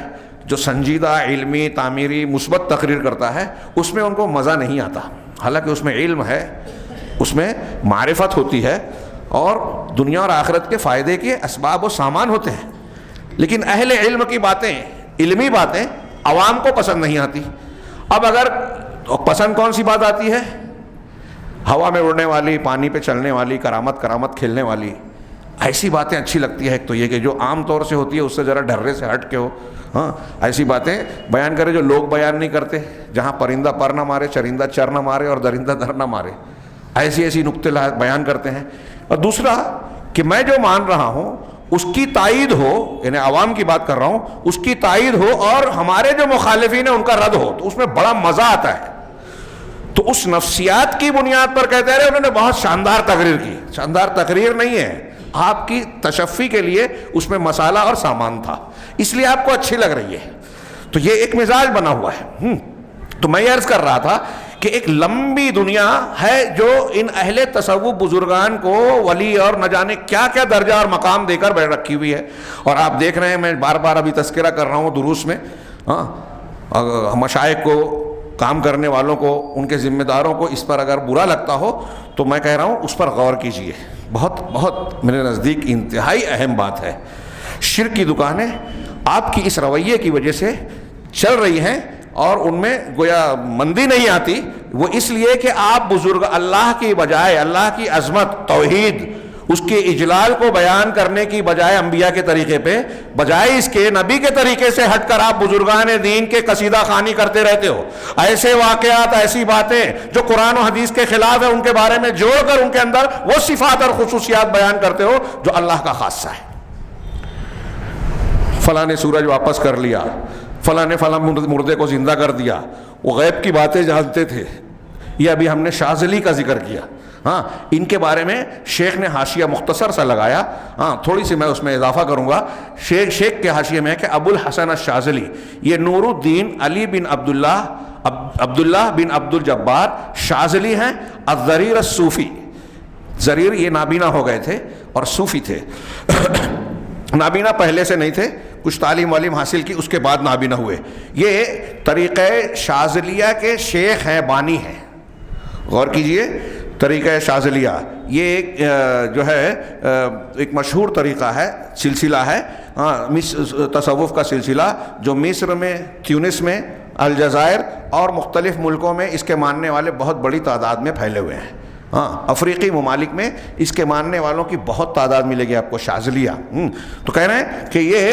جو سنجیدہ، علمی، تعمیری، مثبت تقریر کرتا ہے، اس میں ان کو مزہ نہیں آتا، حالانکہ اس میں علم ہے، اس میں معرفت ہوتی ہے اور دنیا اور آخرت کے فائدے کے اسباب و سامان ہوتے ہیں، لیکن اہل علم کی باتیں، علمی باتیں عوام کو پسند نہیں آتی۔ اب اگر پسند کون سی بات آتی ہے؟ ہوا میں اڑنے والی، پانی پہ چلنے والی، کرامت کھیلنے والی، ایسی باتیں اچھی لگتی ہے۔ ایک تو یہ کہ جو عام طور سے ہوتی ہے اس سے ذرا ڈرے سے ہٹ کے ہو، ہاں، ایسی باتیں بیان کرے جو لوگ بیان نہیں کرتے، جہاں پرندہ پر نہ مارے، چرندہ چر نہ مارے اور درندہ در نہ مارے، ایسی نقطے بیان کرتے ہیں۔ اور دوسرا کہ میں جو مان رہا ہوں اس کی تائید ہو، یعنی عوام کی بات کر رہا ہوں، اس کی تائید ہو اور ہمارے جو مخالفین ہیں ان کا رد ہو، تو اس میں بڑا مزہ آتا ہے۔ تو اس نفسیات کی بنیاد پر کہتے رہے انہوں نے بہت شاندار تقریر کی۔ شاندار تقریر نہیں ہے، آپ کی تشفی کے لیے اس میں مسالہ اور سامان تھا، اس لیے آپ کو اچھی لگ رہی ہے۔ تو یہ ایک مزاج بنا ہوا ہے۔ تو میں یہ عرض کر رہا تھا کہ ایک لمبی دنیا ہے جو ان اہل تصوف بزرگان کو ولی اور نہ جانے کیا کیا درجہ اور مقام دے کر بیٹھ رکھی ہوئی ہے، اور آپ دیکھ رہے ہیں، میں بار بار ابھی تذکرہ کر رہا ہوں دروس میں، مشائخ کو، کام کرنے والوں کو، ان کے ذمہ داروں کو اس پر اگر برا لگتا ہو تو میں کہہ رہا ہوں اس پر غور کیجئے، بہت میرے نزدیک انتہائی اہم بات ہے۔ شرک کی دکانیں آپ کی اس رویے کی وجہ سے چل رہی ہیں اور ان میں گویا مندی نہیں آتی، وہ اس لیے کہ آپ بزرگ اللہ کی بجائے اللہ کی عظمت، توحید، اس کے اجلال کو بیان کرنے کی بجائے انبیاء کے طریقے پہ، بجائے اس کے نبی کے طریقے سے ہٹ کر آپ بزرگان دین کے قصیدہ خوانی کرتے رہتے ہو. ایسے واقعات، ایسی باتیں جو قرآن و حدیث کے خلاف ہے ان کے بارے میں جوڑ کر ان کے اندر وہ صفات اور خصوصیات بیان کرتے ہو جو اللہ کا خاصہ ہے. فلاں نے سورج واپس کر لیا، فلاں نے فلاں مردے کو زندہ کر دیا، وہ غیب کی باتیں جانتے تھے. یہ ابھی ہم نے شاذلی کا ذکر کیا. ہاں، ان کے بارے میں شیخ نے حاشیہ مختصر سا لگایا. ہاں، تھوڑی سی میں اس میں اضافہ کروں گا. شیخ کے حاشیے میں ہے کہ ابو الحسن الشاذلی، یہ نور الدین علی بن عبداللہ بن عبد الجبار شاذلی ہیں، الضریر الصوفی. ضریر یہ نابینا ہو گئے تھے اور صوفی تھے. نابینا پہلے سے نہیں تھے، کچھ تعلیم والیم حاصل کی، اس کے بعد نابینا ہوئے. یہ طریقہ شاذلیہ کے شیخ ہیں، بانی ہیں. غور کیجئے، طریقہ شاذلیہ یہ ایک جو ہے ایک مشہور طریقہ ہے، سلسلہ ہے، تصوف کا سلسلہ، جو مصر میں، تیونس میں، الجزائر اور مختلف ملکوں میں اس کے ماننے والے بہت بڑی تعداد میں پھیلے ہوئے ہیں. ہاں، افریقی ممالک میں اس کے ماننے والوں کی بہت تعداد ملے گی آپ کو، شاذلیہ. تو کہہ رہے ہیں کہ یہ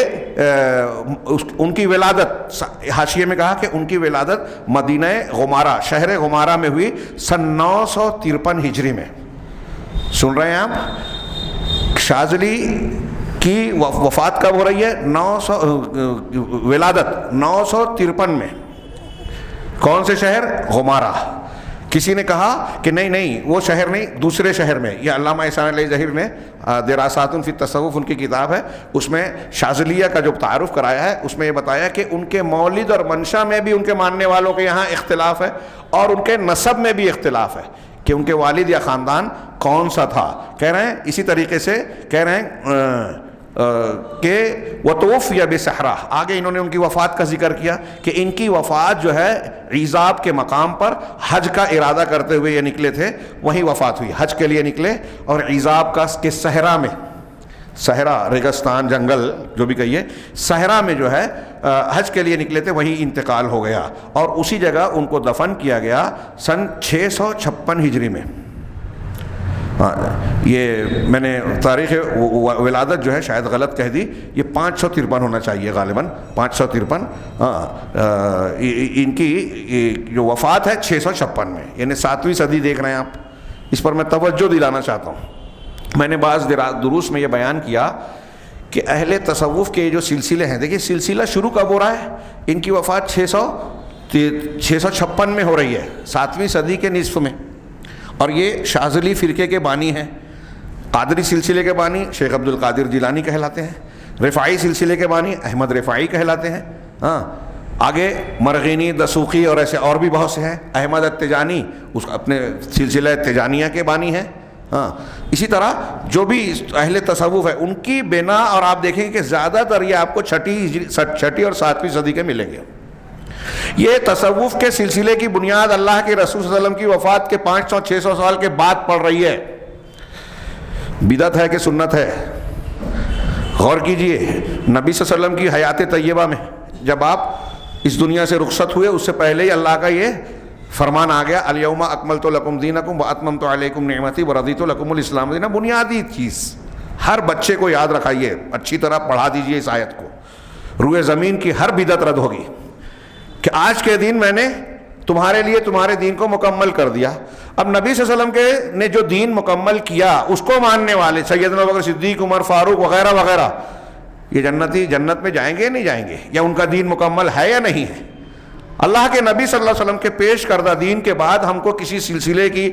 ان کی ولادت، حاشیے میں کہا کہ ان کی ولادت مدینہ غمارہ، شہر غمارہ میں ہوئی سن 953 ہجری میں. سن رہے ہیں آپ؟ شاذلی کی وفات کب ہو رہی ہے؟ ولادت 953 میں. کون سے شہر؟ غمارہ. کسی نے کہا کہ نہیں وہ شہر نہیں، دوسرے شہر میں. یہ علامہ احسان علیہ ظہیر نے دراسات فی التصوف ان کی کتاب ہے، اس میں شاذلیہ کا جو تعارف کرایا ہے اس میں یہ بتایا کہ ان کے مولد اور منشا میں بھی ان کے ماننے والوں کے یہاں اختلاف ہے، اور ان کے نسب میں بھی اختلاف ہے کہ ان کے والد یا خاندان کون سا تھا. کہہ رہے ہیں اسی طریقے سے کہہ رہے ہیں کہ وتوفی بصحرا. آگے انہوں نے ان کی وفات کا ذکر کیا کہ ان کی وفات جو ہے عیزاب کے مقام پر حج کا ارادہ کرتے ہوئے یہ نکلے تھے، وہیں وفات ہوئی. حج کے لیے نکلے اور عیزاب کا کے صحرا میں، صحرا ریگستان جنگل جو بھی کہیے، صحرا میں جو ہے حج کے لیے نکلے تھے، وہیں انتقال ہو گیا اور اسی جگہ ان کو دفن کیا گیا سن 656 ہجری میں. یہ میں نے تاریخ ولادت جو ہے شاید غلط کہہ دی، یہ 553 ہونا چاہیے غالباً، 553. ان کی جو وفات ہے 656 میں، یعنی 7ویں صدی دیکھ رہے ہیں آپ. اس پر میں توجہ دلانا چاہتا ہوں. میں نے بعض دروس میں یہ بیان کیا کہ اہل تصوف کے جو سلسلے ہیں، دیکھیے سلسلہ شروع کب ہو رہا ہے؟ ان کی وفات 656 میں ہو رہی ہے، 7ویں صدی کے نصف میں. اور یہ شاذلی فرقے کے بانی ہیں. قادری سلسلے کے بانی شیخ عبد القادر جیلانی کہلاتے ہیں. رفاعی سلسلے کے بانی احمد رفاعی کہلاتے ہیں. ہاں، آگے مرغینی، دسوقی اور ایسے اور بھی بہت سے ہیں. احمد التجانی اس اپنے سلسلہ تجانیہ کے بانی ہیں. ہاں، اسی طرح جو بھی اہل تصوف ہے ان کی بنا، اور آپ دیکھیں گے کہ زیادہ تر یہ آپ کو چھٹی اور 7ویں صدی کے ملیں گے. یہ تصوف کے سلسلے کی بنیاد اللہ کے رسول صلی اللہ علیہ وسلم کی وفات کے 500-600 سال کے بعد پڑ رہی ہے. بدعت ہے کہ سنت ہے؟ غور کیجئے. نبی صلی اللہ علیہ وسلم کی حیات طیبہ میں جب آپ اس دنیا سے رخصت ہوئے، اس سے پہلے ہی اللہ کا یہ فرمان آ گیا، الیوم اکملت لکم دینکم واتممت علیکم نعمتی ورضیت لکم الاسلام دینا. بنیادی چیز ہر بچے کو یاد رکھائیے، اچھی طرح پڑھا دیجئے اس آیت کو. روئے زمین کی ہر بدعت رد ہوگی کہ آج کے دن میں نے تمہارے لیے تمہارے دین کو مکمل کر دیا. اب نبی صلی اللہ علیہ وسلم نے جو دین مکمل کیا اس کو ماننے والے سیدنا ابوبکر صدیق، عمر فاروق وغیرہ وغیرہ، یہ جنت میں جائیں گے یا نہیں جائیں گے؟ یا ان کا دین مکمل ہے یا نہیں ہے؟ اللہ کے نبی صلی اللہ علیہ وسلم کے پیش کردہ دین کے بعد ہم کو کسی سلسلے کی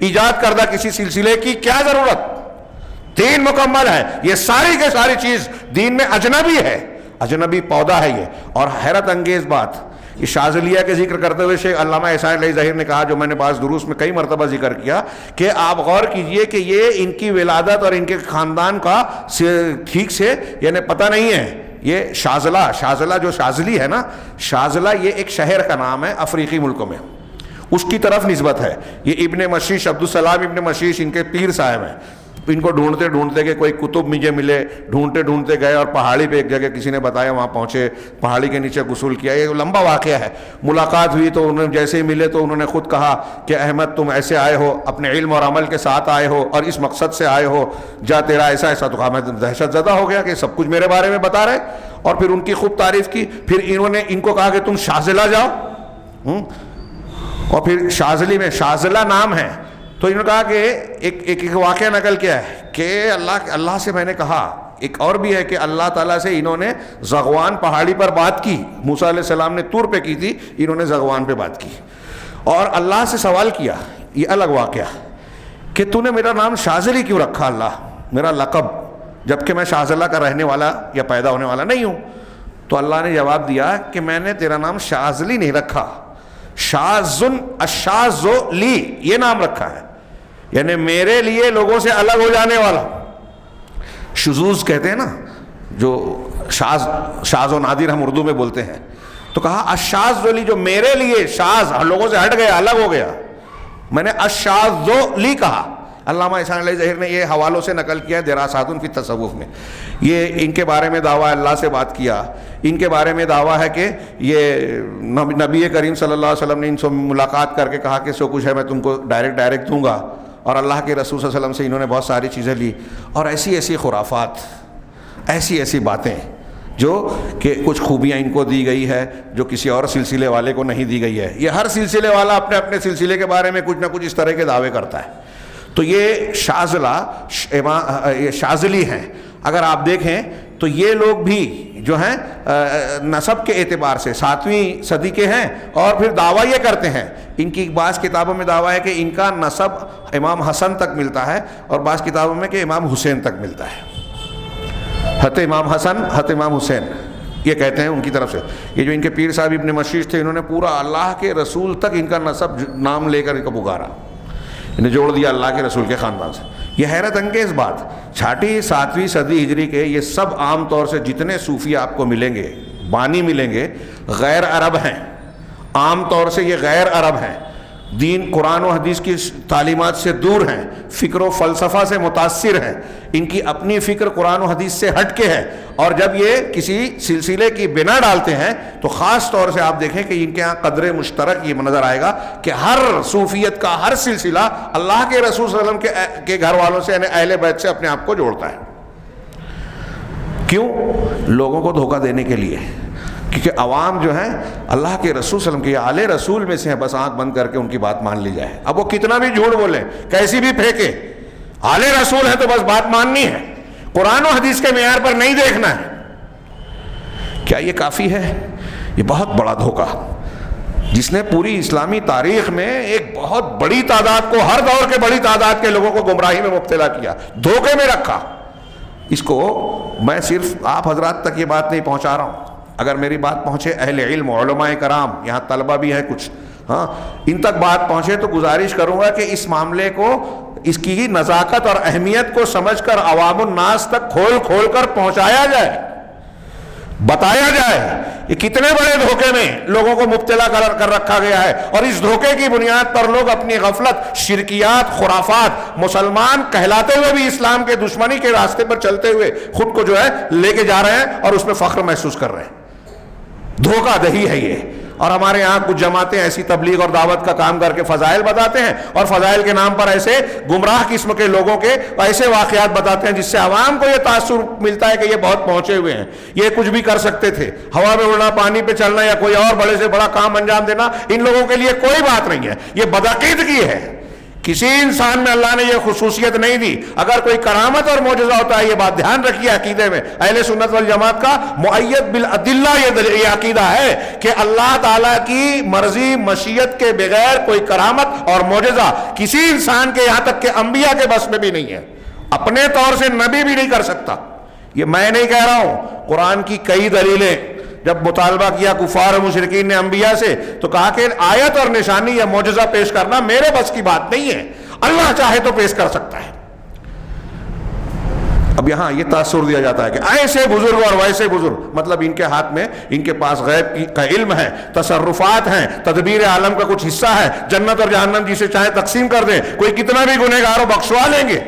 ایجاد کردہ کسی سلسلے کی کیا ضرورت؟ دین مکمل ہے. یہ ساری کے ساری چیز دین میں اجنبی ہے، اجنبی پودا ہے یہ. اور حیرت انگیز بات، یہ شاذلیہ کے ذکر کرتے ہوئے شیخ علامہ احسان علیہ ظہیر نے کہا، جو میں نے بعض دروس میں کئی مرتبہ ذکر کیا، کہ آپ غور کیجئے کہ یہ ان کی ولادت اور ان کے خاندان کا ٹھیک سے یعنی پتہ نہیں ہے. یہ شاذلہ جو شاذلی ہے نا، شاذلہ یہ ایک شہر کا نام ہے افریقی ملکوں میں، اس کی طرف نسبت ہے. یہ ابن مشیش، عبدالسلام ابن مشیش ان کے پیر صاحب ہیں. ان کو ڈھونڈتے ڈھونڈتے کہ کوئی کتب مجھے ملے، ڈھونڈتے ڈھونڈتے گئے اور پہاڑی پہ ایک جگہ کسی نے بتایا، وہاں پہنچے، پہاڑی کے نیچے غسل کیا. یہ لمبا واقعہ ہے. ملاقات ہوئی تو انہوں نے جیسے ہی ملے تو انہوں نے خود کہا کہ احمد تم ایسے آئے ہو، اپنے علم اور عمل کے ساتھ آئے ہو اور اس مقصد سے آئے ہو، جا تیرا ایسا ایسا. تو کہا میں دہشت زدہ ہو گیا کہ سب کچھ میرے بارے میں بتا رہے، اور پھر ان کی خوب تعریف کی. پھر انہوں نے ان کو کہا کہ تم شاذلہ جاؤ، اور پھر شاذلی میں شاذلہ نام ہے. تو انہوں نے کہا کہ ایک واقعہ نقل کیا ہے کہ اللہ سے میں نے کہا. ایک اور بھی ہے کہ اللہ تعالیٰ سے انہوں نے زغوان پہاڑی پر بات کی، موسیٰ علیہ السلام نے طور پہ کی تھی، انہوں نے زغوان پہ بات کی اور اللہ سے سوال کیا. یہ الگ واقعہ کہ تو نے میرا نام شاذلی کیوں رکھا اللہ، میرا لقب، جبکہ میں شاذلہ کا رہنے والا یا پیدا ہونے والا نہیں ہوں. تو اللہ نے جواب دیا کہ میں نے تیرا نام شاذلی نہیں رکھا، شاذن الشاذ لی یہ نام رکھا ہے، یعنی میرے لیے لوگوں سے الگ ہو جانے والا. شذوذ کہتے ہیں نا، جو شاذ و نادر ہم اردو میں بولتے ہیں. تو کہا الشاذ لی، جو میرے لیے شاذ لوگوں سے ہٹ گیا، الگ ہو گیا، میں نے الشاذ لی کہا. علامہ احسان علی ظہیر نے یہ حوالوں سے نقل کیا ہے دراسات فی التصوف میں. یہ ان کے بارے میں دعویٰ اللہ سے بات کیا، ان کے بارے میں دعویٰ ہے کہ یہ نبی کریم صلی اللہ علیہ وسلم نے ان سے ملاقات کر کے کہا کہ سو کچھ ہے میں تم کو ڈائریکٹ دوں گا، اور اللہ کے رسول صلی اللہ علیہ وسلم سے انہوں نے بہت ساری چیزیں لی، اور ایسی خرافات، ایسی باتیں جو کہ کچھ خوبیاں ان کو دی گئی ہے جو کسی اور سلسلے والے کو نہیں دی گئی ہے. یہ ہر سلسلے والا اپنے اپنے سلسلے کے بارے میں کچھ نہ کچھ اس طرح کے دعوے کرتا ہے. تو یہ شاذلی ہیں. اگر آپ دیکھیں تو یہ لوگ بھی جو ہیں نسب کے اعتبار سے 7ویں صدی کے ہیں، اور پھر دعویٰ یہ کرتے ہیں، ان کی بعض کتابوں میں دعویٰ ہے کہ ان کا نسب امام حسن تک ملتا ہے، اور بعض کتابوں میں کہ امام حسین تک ملتا ہے. حضرت امام حسن، حضرت امام حسین یہ کہتے ہیں ان کی طرف سے. یہ جو ان کے پیر صاحب ابن مشیش تھے، انہوں نے پورا اللہ کے رسول تک ان کا نسب نام لے کر ان کو پکارا، انہیں جوڑ دیا اللہ کے رسول کے خاندان سے. یہ حیرت انگیز بات. 6 7ویں صدی ہجری کے یہ سب عام طور سے جتنے صوفی آپ کو ملیں گے، بانی ملیں گے، غیر عرب ہیں. عام طور سے یہ غیر عرب ہیں، دین قرآن و حدیث کی تعلیمات سے دور ہیں، فکر و فلسفہ سے متاثر ہیں، ان کی اپنی فکر قرآن و حدیث سے ہٹ کے ہے. اور جب یہ کسی سلسلے کی بنا ڈالتے ہیں تو خاص طور سے آپ دیکھیں کہ ان کے ہاں قدر مشترک یہ نظر آئے گا کہ ہر صوفیت کا ہر سلسلہ اللہ کے رسول صلی اللہ علیہ وسلم کے گھر والوں سے، یعنی اہل بیت سے اپنے آپ کو جوڑتا ہے. کیوں؟ لوگوں کو دھوکہ دینے کے لیے، کیونکہ عوام جو ہیں اللہ کے رسول صلی اللہ علیہ وسلم کے آل رسول میں سے ہیں، بس آنکھ بند کر کے ان کی بات مان لی جائے. اب وہ کتنا بھی جھوٹ بولیں، کیسی بھی پھینکے، آل رسول ہے تو بس بات ماننی ہے، قرآن و حدیث کے معیار پر نہیں دیکھنا ہے. کیا یہ کافی ہے؟ یہ بہت بڑا دھوکہ جس نے پوری اسلامی تاریخ میں ایک بہت بڑی تعداد کو، ہر دور کے بڑی تعداد کے لوگوں کو گمراہی میں مبتلا کیا، دھوکے میں رکھا. اس کو میں صرف آپ حضرات تک یہ بات نہیں پہنچا رہا ہوں، اگر میری بات پہنچے اہل علم، علماء کرام، یہاں طلبہ بھی ہیں کچھ، ان تک بات پہنچے تو گزارش کروں گا کہ اس معاملے کو، اس کی نزاکت اور اہمیت کو سمجھ کر عوام الناس تک کھول کر پہنچایا جائے، بتایا جائے کہ کتنے بڑے دھوکے میں لوگوں کو مبتلا کر رکھا گیا ہے. اور اس دھوکے کی بنیاد پر لوگ اپنی غفلت، شرکیات، خرافات، مسلمان کہلاتے ہوئے بھی اسلام کے دشمنی کے راستے پر چلتے ہوئے خود کو جو ہے لے کے جا رہے ہیں اور اس میں فخر محسوس کر رہے ہیں. دھوکہ دہی ہے یہ. اور ہمارے یہاں کچھ جماعتیں ایسی تبلیغ اور دعوت کا کام کر کے فضائل بتاتے ہیں، اور فضائل کے نام پر ایسے گمراہ قسم کے لوگوں کے ایسے واقعات بتاتے ہیں جس سے عوام کو یہ تاثر ملتا ہے کہ یہ بہت پہنچے ہوئے ہیں، یہ کچھ بھی کر سکتے تھے. ہوا میں اڑنا، پانی پہ چلنا یا کوئی اور بڑے سے بڑا کام انجام دینا ان لوگوں کے لیے کوئی بات نہیں ہے. یہ بدعقیدگی ہے. کسی انسان میں اللہ نے یہ خصوصیت نہیں دی. اگر کوئی کرامت اور معجزہ ہوتا ہے، یہ بات دھیان رکھیے عقیدے میں، اہل سنت والجماعت کا مؤید بالادلہ یہ عقیدہ ہے کہ اللہ تعالیٰ کی مرضی مشیت کے بغیر کوئی کرامت اور معجزہ کسی انسان کے، یہاں تک کہ انبیاء کے بس میں بھی نہیں ہے. اپنے طور سے نبی بھی نہیں کر سکتا. یہ میں نہیں کہہ رہا ہوں، قرآن کی کئی دلیلیں. جب مطالبہ کیا کفار و مشرکین نے انبیاء سے تو کہا کہ آیت اور نشانی یا معجزہ پیش کرنا میرے بس کی بات نہیں ہے، اللہ چاہے تو پیش کر سکتا ہے. اب یہاں یہ تاثر دیا جاتا ہے کہ ایسے بزرگ اور ویسے بزرگ، مطلب ان کے ہاتھ میں، ان کے پاس غیب کا علم ہے، تصرفات ہیں، تدبیر عالم کا کچھ حصہ ہے، جنت اور جہنم جسے چاہے تقسیم کر دیں، کوئی کتنا بھی گنہگار ہو بخشوا لیں گے.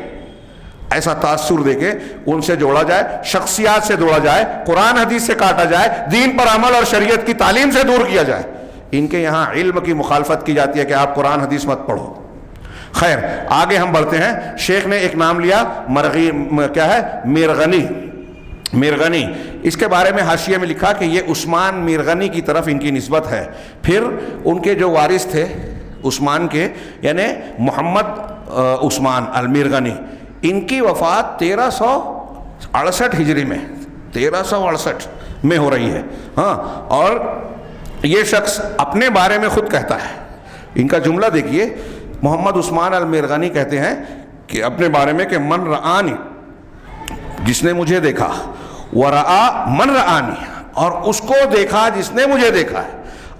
ایسا تاثر دے کے ان سے جوڑا جائے، شخصیات سے جوڑا جائے، قرآن حدیث سے کاٹا جائے، دین پر عمل اور شریعت کی تعلیم سے دور کیا جائے۔ ان کے یہاں علم کی مخالفت کی جاتی ہے کہ آپ قرآن حدیث مت پڑھو۔ خیر آگے ہم بڑھتے ہیں۔ شیخ نے ایک نام لیا میرغنی، اس کے بارے میں حاشیے میں لکھا کہ یہ عثمان میرغنی کی طرف ان کی نسبت ہے۔ پھر ان کے جو وارث تھے عثمان کے، یعنی محمد عثمان المیرغنی، ان کی وفات 1368 ہجری میں 1368 میں ہو رہی ہے۔ ہاں، اور یہ شخص اپنے بارے میں خود کہتا ہے، ان کا جملہ دیکھیے، محمد عثمان المیرغنی کہتے ہیں کہ اپنے بارے میں کہ من رآنی، جس نے مجھے دیکھا، ورآ من رآنی، اور اس کو دیکھا جس نے مجھے دیکھا ہے،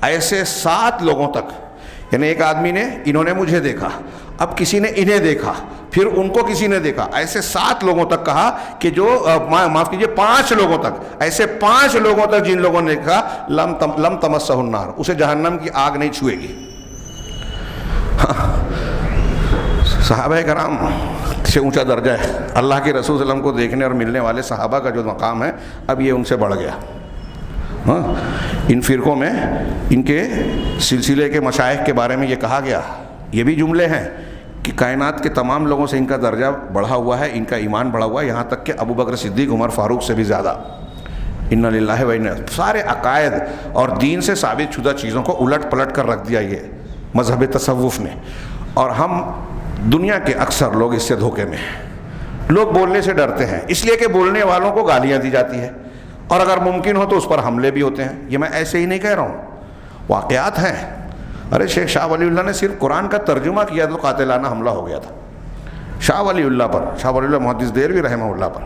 ایسے 7 لوگوں تک، یعنی ایک آدمی نے، انہوں نے مجھے دیکھا، اب کسی نے انہیں دیکھا، پھر ان کو کسی نے دیکھا، ایسے 7 لوگوں تک کہا کہ جو معاف کیجئے 5 لوگوں تک، ایسے 5 لوگوں تک جن لوگوں نے دیکھا، لم تمسہ النار، اسے جہنم کی آگ نہیں چھوئے گی۔ صحابہ کرام سے اونچا درجہ ہے، اللہ کے رسول صلی اللہ علیہ وسلم کو دیکھنے اور ملنے والے صحابہ کا جو مقام ہے اب یہ ان سے بڑھ گیا۔ ان فرقوں میں ان کے سلسلے کے مشائخ کے بارے میں یہ کہا گیا، یہ بھی جملے ہیں کہ کائنات کے تمام لوگوں سے ان کا درجہ بڑھا ہوا ہے، ان کا ایمان بڑھا ہوا ہے، یہاں تک کہ ابو بکر صدیق، عمر فاروق سے بھی زیادہ۔ انا للہ و انا، سارے عقائد اور دین سے ثابت شدہ چیزوں کو الٹ پلٹ کر رکھ دیا یہ مذہب تصوف نے، اور ہم دنیا کے اکثر لوگ اس سے دھوکے میں ہیں۔ لوگ بولنے سے ڈرتے ہیں اس لیے کہ بولنے والوں کو گالیاں دی جاتی ہے، اور اگر ممکن ہو تو اس پر حملے بھی ہوتے ہیں۔ یہ میں ایسے ہی نہیں کہہ رہا ہوں، واقعات ہیں۔ ارے شیخ شاہ ولی اللہ نے صرف قرآن کا ترجمہ کیا تو قاتلانہ حملہ ہو گیا تھا شاہ ولی اللہ پر، شاہ ولی اللہ محدث دہلوی رحمہ اللہ پر۔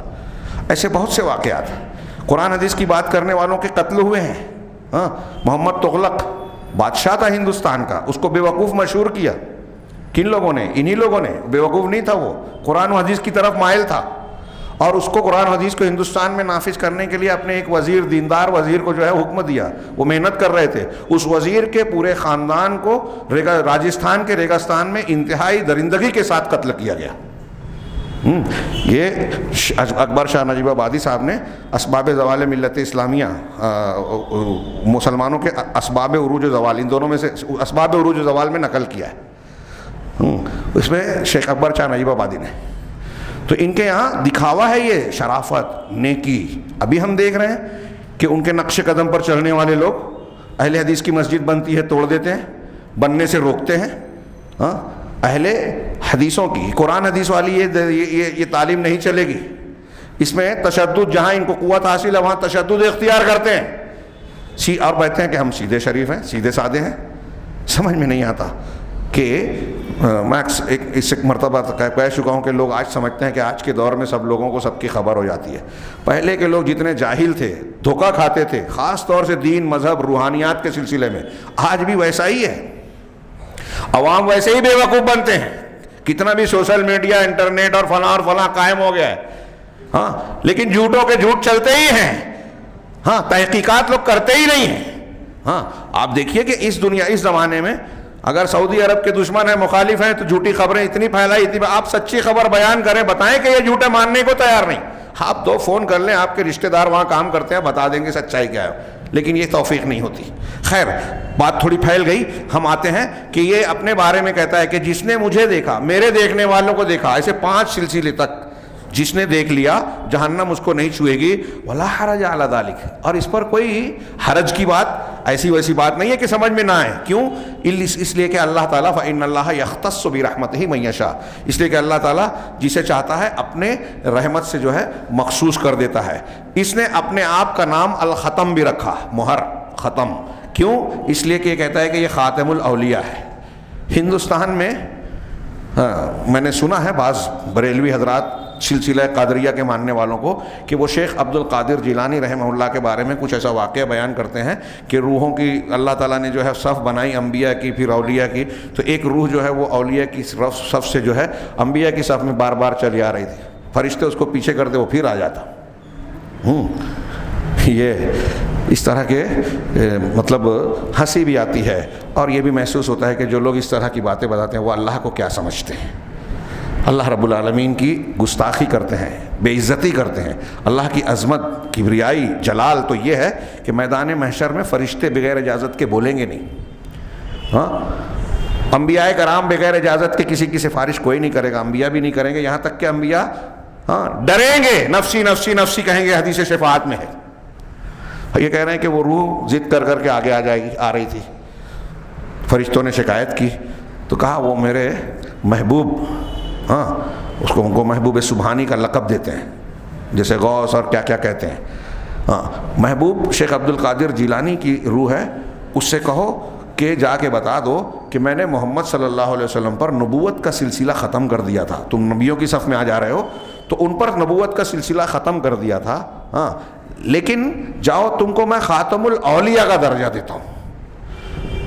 ایسے بہت سے واقعات ہیں۔ قرآن حدیث کی بات کرنے والوں کے قتل ہوئے ہیں۔ ہاں، محمد تغلق بادشاہ تھا ہندوستان کا، اس کو بے وقوف مشہور کیا۔ کن لوگوں نے؟ انہی لوگوں نے۔ بے وقوف نہیں تھا وہ، قرآن و حدیث کی طرف مائل تھا، اور اس کو قرآن و حدیث کو ہندوستان میں نافذ کرنے کے لیے اپنے ایک وزیر، دیندار وزیر کو جو ہے حکم دیا، وہ محنت کر رہے تھے۔ اس وزیر کے پورے خاندان کو راجستھان کے ریگستان میں انتہائی درندگی کے ساتھ قتل کیا گیا۔ یہ اکبر شاہ نجیب آبادی صاحب نے اسباب زوال ملت اسلامیہ، مسلمانوں کے اسباب عروج و زوال، ان دونوں میں سے اسباب عروج و زوال میں نقل کیا ہے، اس میں شیخ اکبر شاہ نجیب آبادی نے۔ تو ان کے یہاں دکھاوا ہے یہ شرافت، نیکی۔ ابھی ہم دیکھ رہے ہیں کہ ان کے نقش قدم پر چلنے والے لوگ اہل حدیث کی مسجد بنتی ہے توڑ دیتے ہیں، بننے سے روکتے ہیں۔ اہل حدیثوں کی قرآن حدیث والی یہ تعلیم نہیں چلے گی، اس میں تشدد، جہاں ان کو قوت حاصل ہے وہاں تشدد اختیار کرتے ہیں، اور کہتے ہیں کہ ہم سیدھے شریف ہیں، سیدھے سادے ہیں۔ سمجھ میں نہیں آتا کہ میں اس ایک مرتبہ کہہ چکا ہوں کہ لوگ آج سمجھتے ہیں کہ آج کے دور میں سب لوگوں کو سب کی خبر ہو جاتی ہے۔ پہلے کے لوگ جتنے جاہل تھے، دھوکہ کھاتے تھے، خاص طور سے دین، مذہب، روحانیات کے سلسلے میں، آج بھی ویسا ہی ہے۔ عوام ویسے ہی بے وقوف بنتے ہیں، کتنا بھی سوشل میڈیا، انٹرنیٹ اور فلاں قائم ہو گیا ہے، ہاں، لیکن جھوٹوں کے جھوٹ چلتے ہی ہیں۔ ہاں، تحقیقات لوگ کرتے ہی نہیں ہیں۔ ہاں، آپ دیکھیے کہ اس دنیا، اس زمانے میں اگر سعودی عرب کے دشمن ہیں، مخالف ہیں، تو جھوٹی خبریں اتنی پھیلائی، آپ سچی خبر بیان کریں، بتائیں کہ یہ جھوٹے ماننے کو تیار نہیں۔ آپ 2 فون کر لیں، آپ کے رشتہ دار وہاں کام کرتے ہیں، بتا دیں گے سچائی کیا ہے، لیکن یہ توفیق نہیں ہوتی۔ خیر، بات تھوڑی پھیل گئی، ہم آتے ہیں کہ یہ اپنے بارے میں کہتا ہے کہ جس نے مجھے دیکھا، میرے دیکھنے والوں کو دیکھا، ایسے 5 سلسلے تک جس نے دیکھ لیا جہنم اس کو نہیں چھوئے گی، ولا حرج علی ذلک، اور اس پر کوئی حرج کی بات، ایسی ویسی بات نہیں ہے کہ سمجھ میں نہ آئے۔ کیوں؟ اس لیے کہ اللہ تعالیٰ فإن اللہ یختص برحمتہ من یشاء، اس لیے کہ اللہ تعالیٰ جسے چاہتا ہے اپنے رحمت سے جو ہے مخصوص کر دیتا ہے۔ اس نے اپنے آپ کا نام الختم بھی رکھا، مہر، ختم۔ کیوں؟ اس لیے کہ یہ کہتا ہے کہ یہ خاتم الاولیاء ہے۔ ہندوستان میں میں نے سنا ہے بعض بریلوی حضرات، سلسلہ قادریہ کے ماننے والوں کو، کہ وہ شیخ عبد القادر جیلانی رحمہ اللہ کے بارے میں کچھ ایسا واقعہ بیان کرتے ہیں کہ روحوں کی اللہ تعالیٰ نے جو ہے صف بنائی، انبیاء کی پھر اولیاء کی، تو ایک روح جو ہے وہ اولیاء کی صف سے جو ہے انبیاء کی صف میں بار بار چلی آ رہی تھی، فرشتے اس کو پیچھے کرتے، وہ پھر آ جاتا۔ یہ اس طرح کے مطلب ہنسی بھی آتی ہے، اور یہ بھی محسوس ہوتا ہے کہ جو لوگ اس طرح کی باتیں بتاتے ہیں وہ اللہ کو کیا سمجھتے ہیں۔ اللہ رب العالمین کی گستاخی کرتے ہیں، بے عزتی کرتے ہیں۔ اللہ کی عظمت، کبریائی، جلال تو یہ ہے کہ میدان محشر میں فرشتے بغیر اجازت کے بولیں گے نہیں۔ ہاں، انبیاء کرام بغیر اجازت کے کسی کی سفارش کوئی نہیں کرے گا، انبیاء بھی نہیں کریں گے، یہاں تک کہ انبیاء ڈریں گے، نفسی نفسی نفسی کہیں گے، حدیث شفاعت میں ہے۔ یہ کہہ رہے ہیں کہ وہ روح ضد کر کر کے آگے آ رہی تھی، فرشتوں نے شکایت کی تو کہا وہ میرے محبوب، اس کو ان کو محبوب سبحانی کا لقب دیتے ہیں، جیسے غوث اور کیا کیا کہتے ہیں۔ محبوب شیخ عبد القادر جیلانی کی روح ہے، اس سے کہو کہ جا کے بتا دو کہ میں نے محمد صلی اللہ علیہ وسلم پر نبوت کا سلسلہ ختم کر دیا تھا۔ تم نبیوں کی صف میں آ جا رہے ہو تو ان پر نبوت کا سلسلہ ختم کر دیا تھا، لیکن جاؤ تم کو میں خاتم الاولیاء کا درجہ دیتا ہوں۔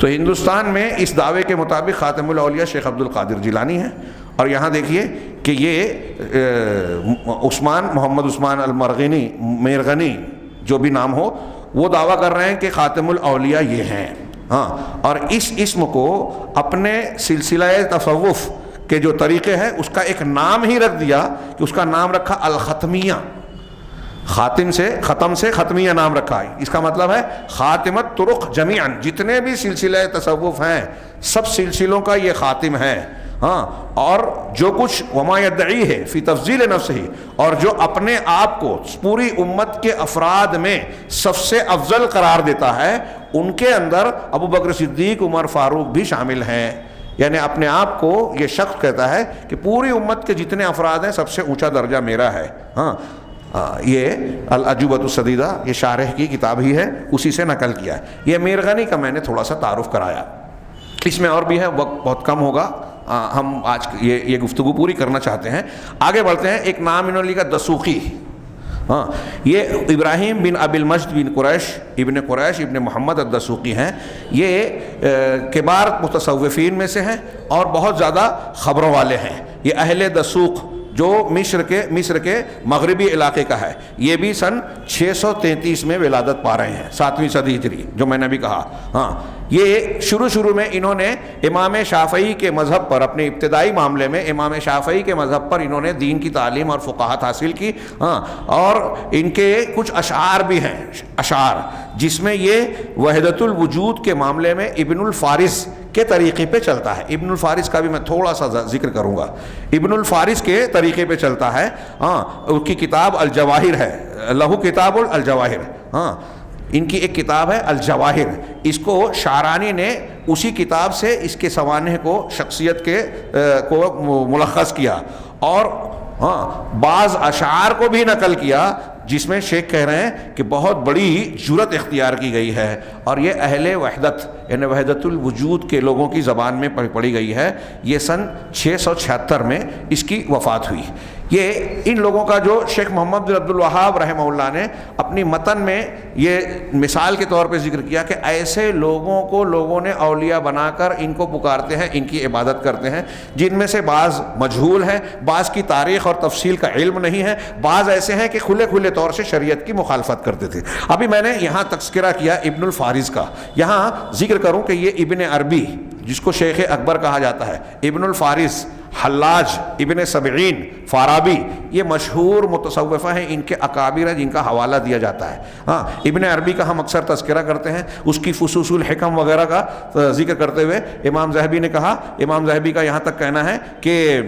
تو ہندوستان میں اس دعوے کے مطابق خاتم الاولیاء شیخ عبد القادر جیلانی ہے، اور یہاں دیکھیے کہ یہ محمد عثمان المرغنی، میرغنی جو بھی نام ہو، وہ دعویٰ کر رہے ہیں کہ خاتم الاولیاء یہ ہیں۔ اور اس اسم کو اپنے سلسلہ تصوف کے جو طریقے ہیں اس کا ایک نام ہی رکھ دیا کہ اس کا نام رکھا الختمیہ، ختم سے ختمیہ نام رکھا ہے۔ اس کا مطلب ہے خاتمت طرق جمیعاً، جتنے بھی سلسلہ تصوف ہیں سب سلسلوں کا یہ خاتم ہے۔ اور جو کچھ وما یدعی ہے فی تفضیل نفسہ، اور جو اپنے آپ کو پوری امت کے افراد میں سب سے افضل قرار دیتا ہے، ان کے اندر ابو بکر صدیق، عمر فاروق بھی شامل ہیں۔ یعنی اپنے آپ کو یہ شخص کہتا ہے کہ پوری امت کے جتنے افراد ہیں سب سے اونچا درجہ میرا ہے۔ یہ العجوبۃ السدیدہ، یہ شارح کی کتاب ہی ہے، اسی سے نقل کیا ہے۔ یہ میرغنی کا میں نے تھوڑا سا تعارف کرایا، اس میں اور بھی ہے، وقت بہت کم ہوگا، ہم آج یہ گفتگو پوری کرنا چاہتے ہیں۔ آگے بڑھتے ہیں۔ ایک نام انہوں نے لکھا دسوقی، یہ ابراہیم بن ابی المجد بن قریش ابن محمد الدسوقی ہیں۔ یہ کبار متصوفین میں سے ہیں اور بہت زیادہ خبروں والے ہیں۔ یہ اہل دسوق جو مصر کے مغربی علاقے کا ہے، یہ بھی سن 633 میں ولادت پا رہے ہیں، 7ویں صدی ہجری، جو میں نے بھی کہا۔ یہ شروع میں انہوں نے امام شافعی کے مذہب پر، اپنے ابتدائی معاملے میں امام شافعی کے مذہب پر انہوں نے دین کی تعلیم اور فقاہت حاصل کی۔ اور ان کے کچھ اشعار بھی ہیں، اشعار جس میں یہ وحدت الوجود کے معاملے میں ابن الفارس کے طریقے پہ چلتا ہے۔ ابن الفارس کا بھی میں تھوڑا سا ذکر کروں گا۔ ابن الفارس کے طریقے پہ چلتا ہے۔ ان کی کتاب الجواہر ہے، لہو کتاب الجواہر، ان کی ایک کتاب ہے الجواہر۔ اس کو شعرانی نے اسی کتاب سے اس کے سوانح کو، شخصیت کو ملخص کیا، اور بعض اشعار کو بھی نقل کیا جس میں شیخ کہہ رہے ہیں کہ بہت بڑی جرأت اختیار کی گئی ہے، اور یہ اہل وحدت یعنی وحدت الوجود کے لوگوں کی زبان میں پڑھی گئی ہے۔ یہ سن 676 میں اس کی وفات ہوئی۔ یہ ان لوگوں کا جو شیخ محمد بن عبد الوہاب رحمہ اللہ نے اپنی متن میں یہ مثال کے طور پہ ذکر کیا کہ ایسے لوگوں کو لوگوں نے اولیاء بنا کر ان کو پکارتے ہیں، ان کی عبادت کرتے ہیں، جن میں سے بعض مجہول ہیں، بعض کی تاریخ اور تفصیل کا علم نہیں ہے، بعض ایسے ہیں کہ کھلے طور سے شریعت کی مخالفت کرتے تھے۔ ابھی میں نے یہاں تذکرہ کیا ابن الفارس کا، یہاں ذکر کروں کہ یہ ابن عربی، جس کو شیخ اکبر کہا جاتا ہے، ابن الفارس، حلاج، ابن سبعین، فارابی، یہ مشہور متصوفہ ہیں، ان کے اکابر ہیں جن کا حوالہ دیا جاتا ہے۔ ابن عربی کا ہم اکثر تذکرہ کرتے ہیں، اس کی فصوص الحکم وغیرہ کا ذکر کرتے ہوئے امام ذہبی نے کہا، امام ذہبی کا یہاں تک کہنا ہے کہ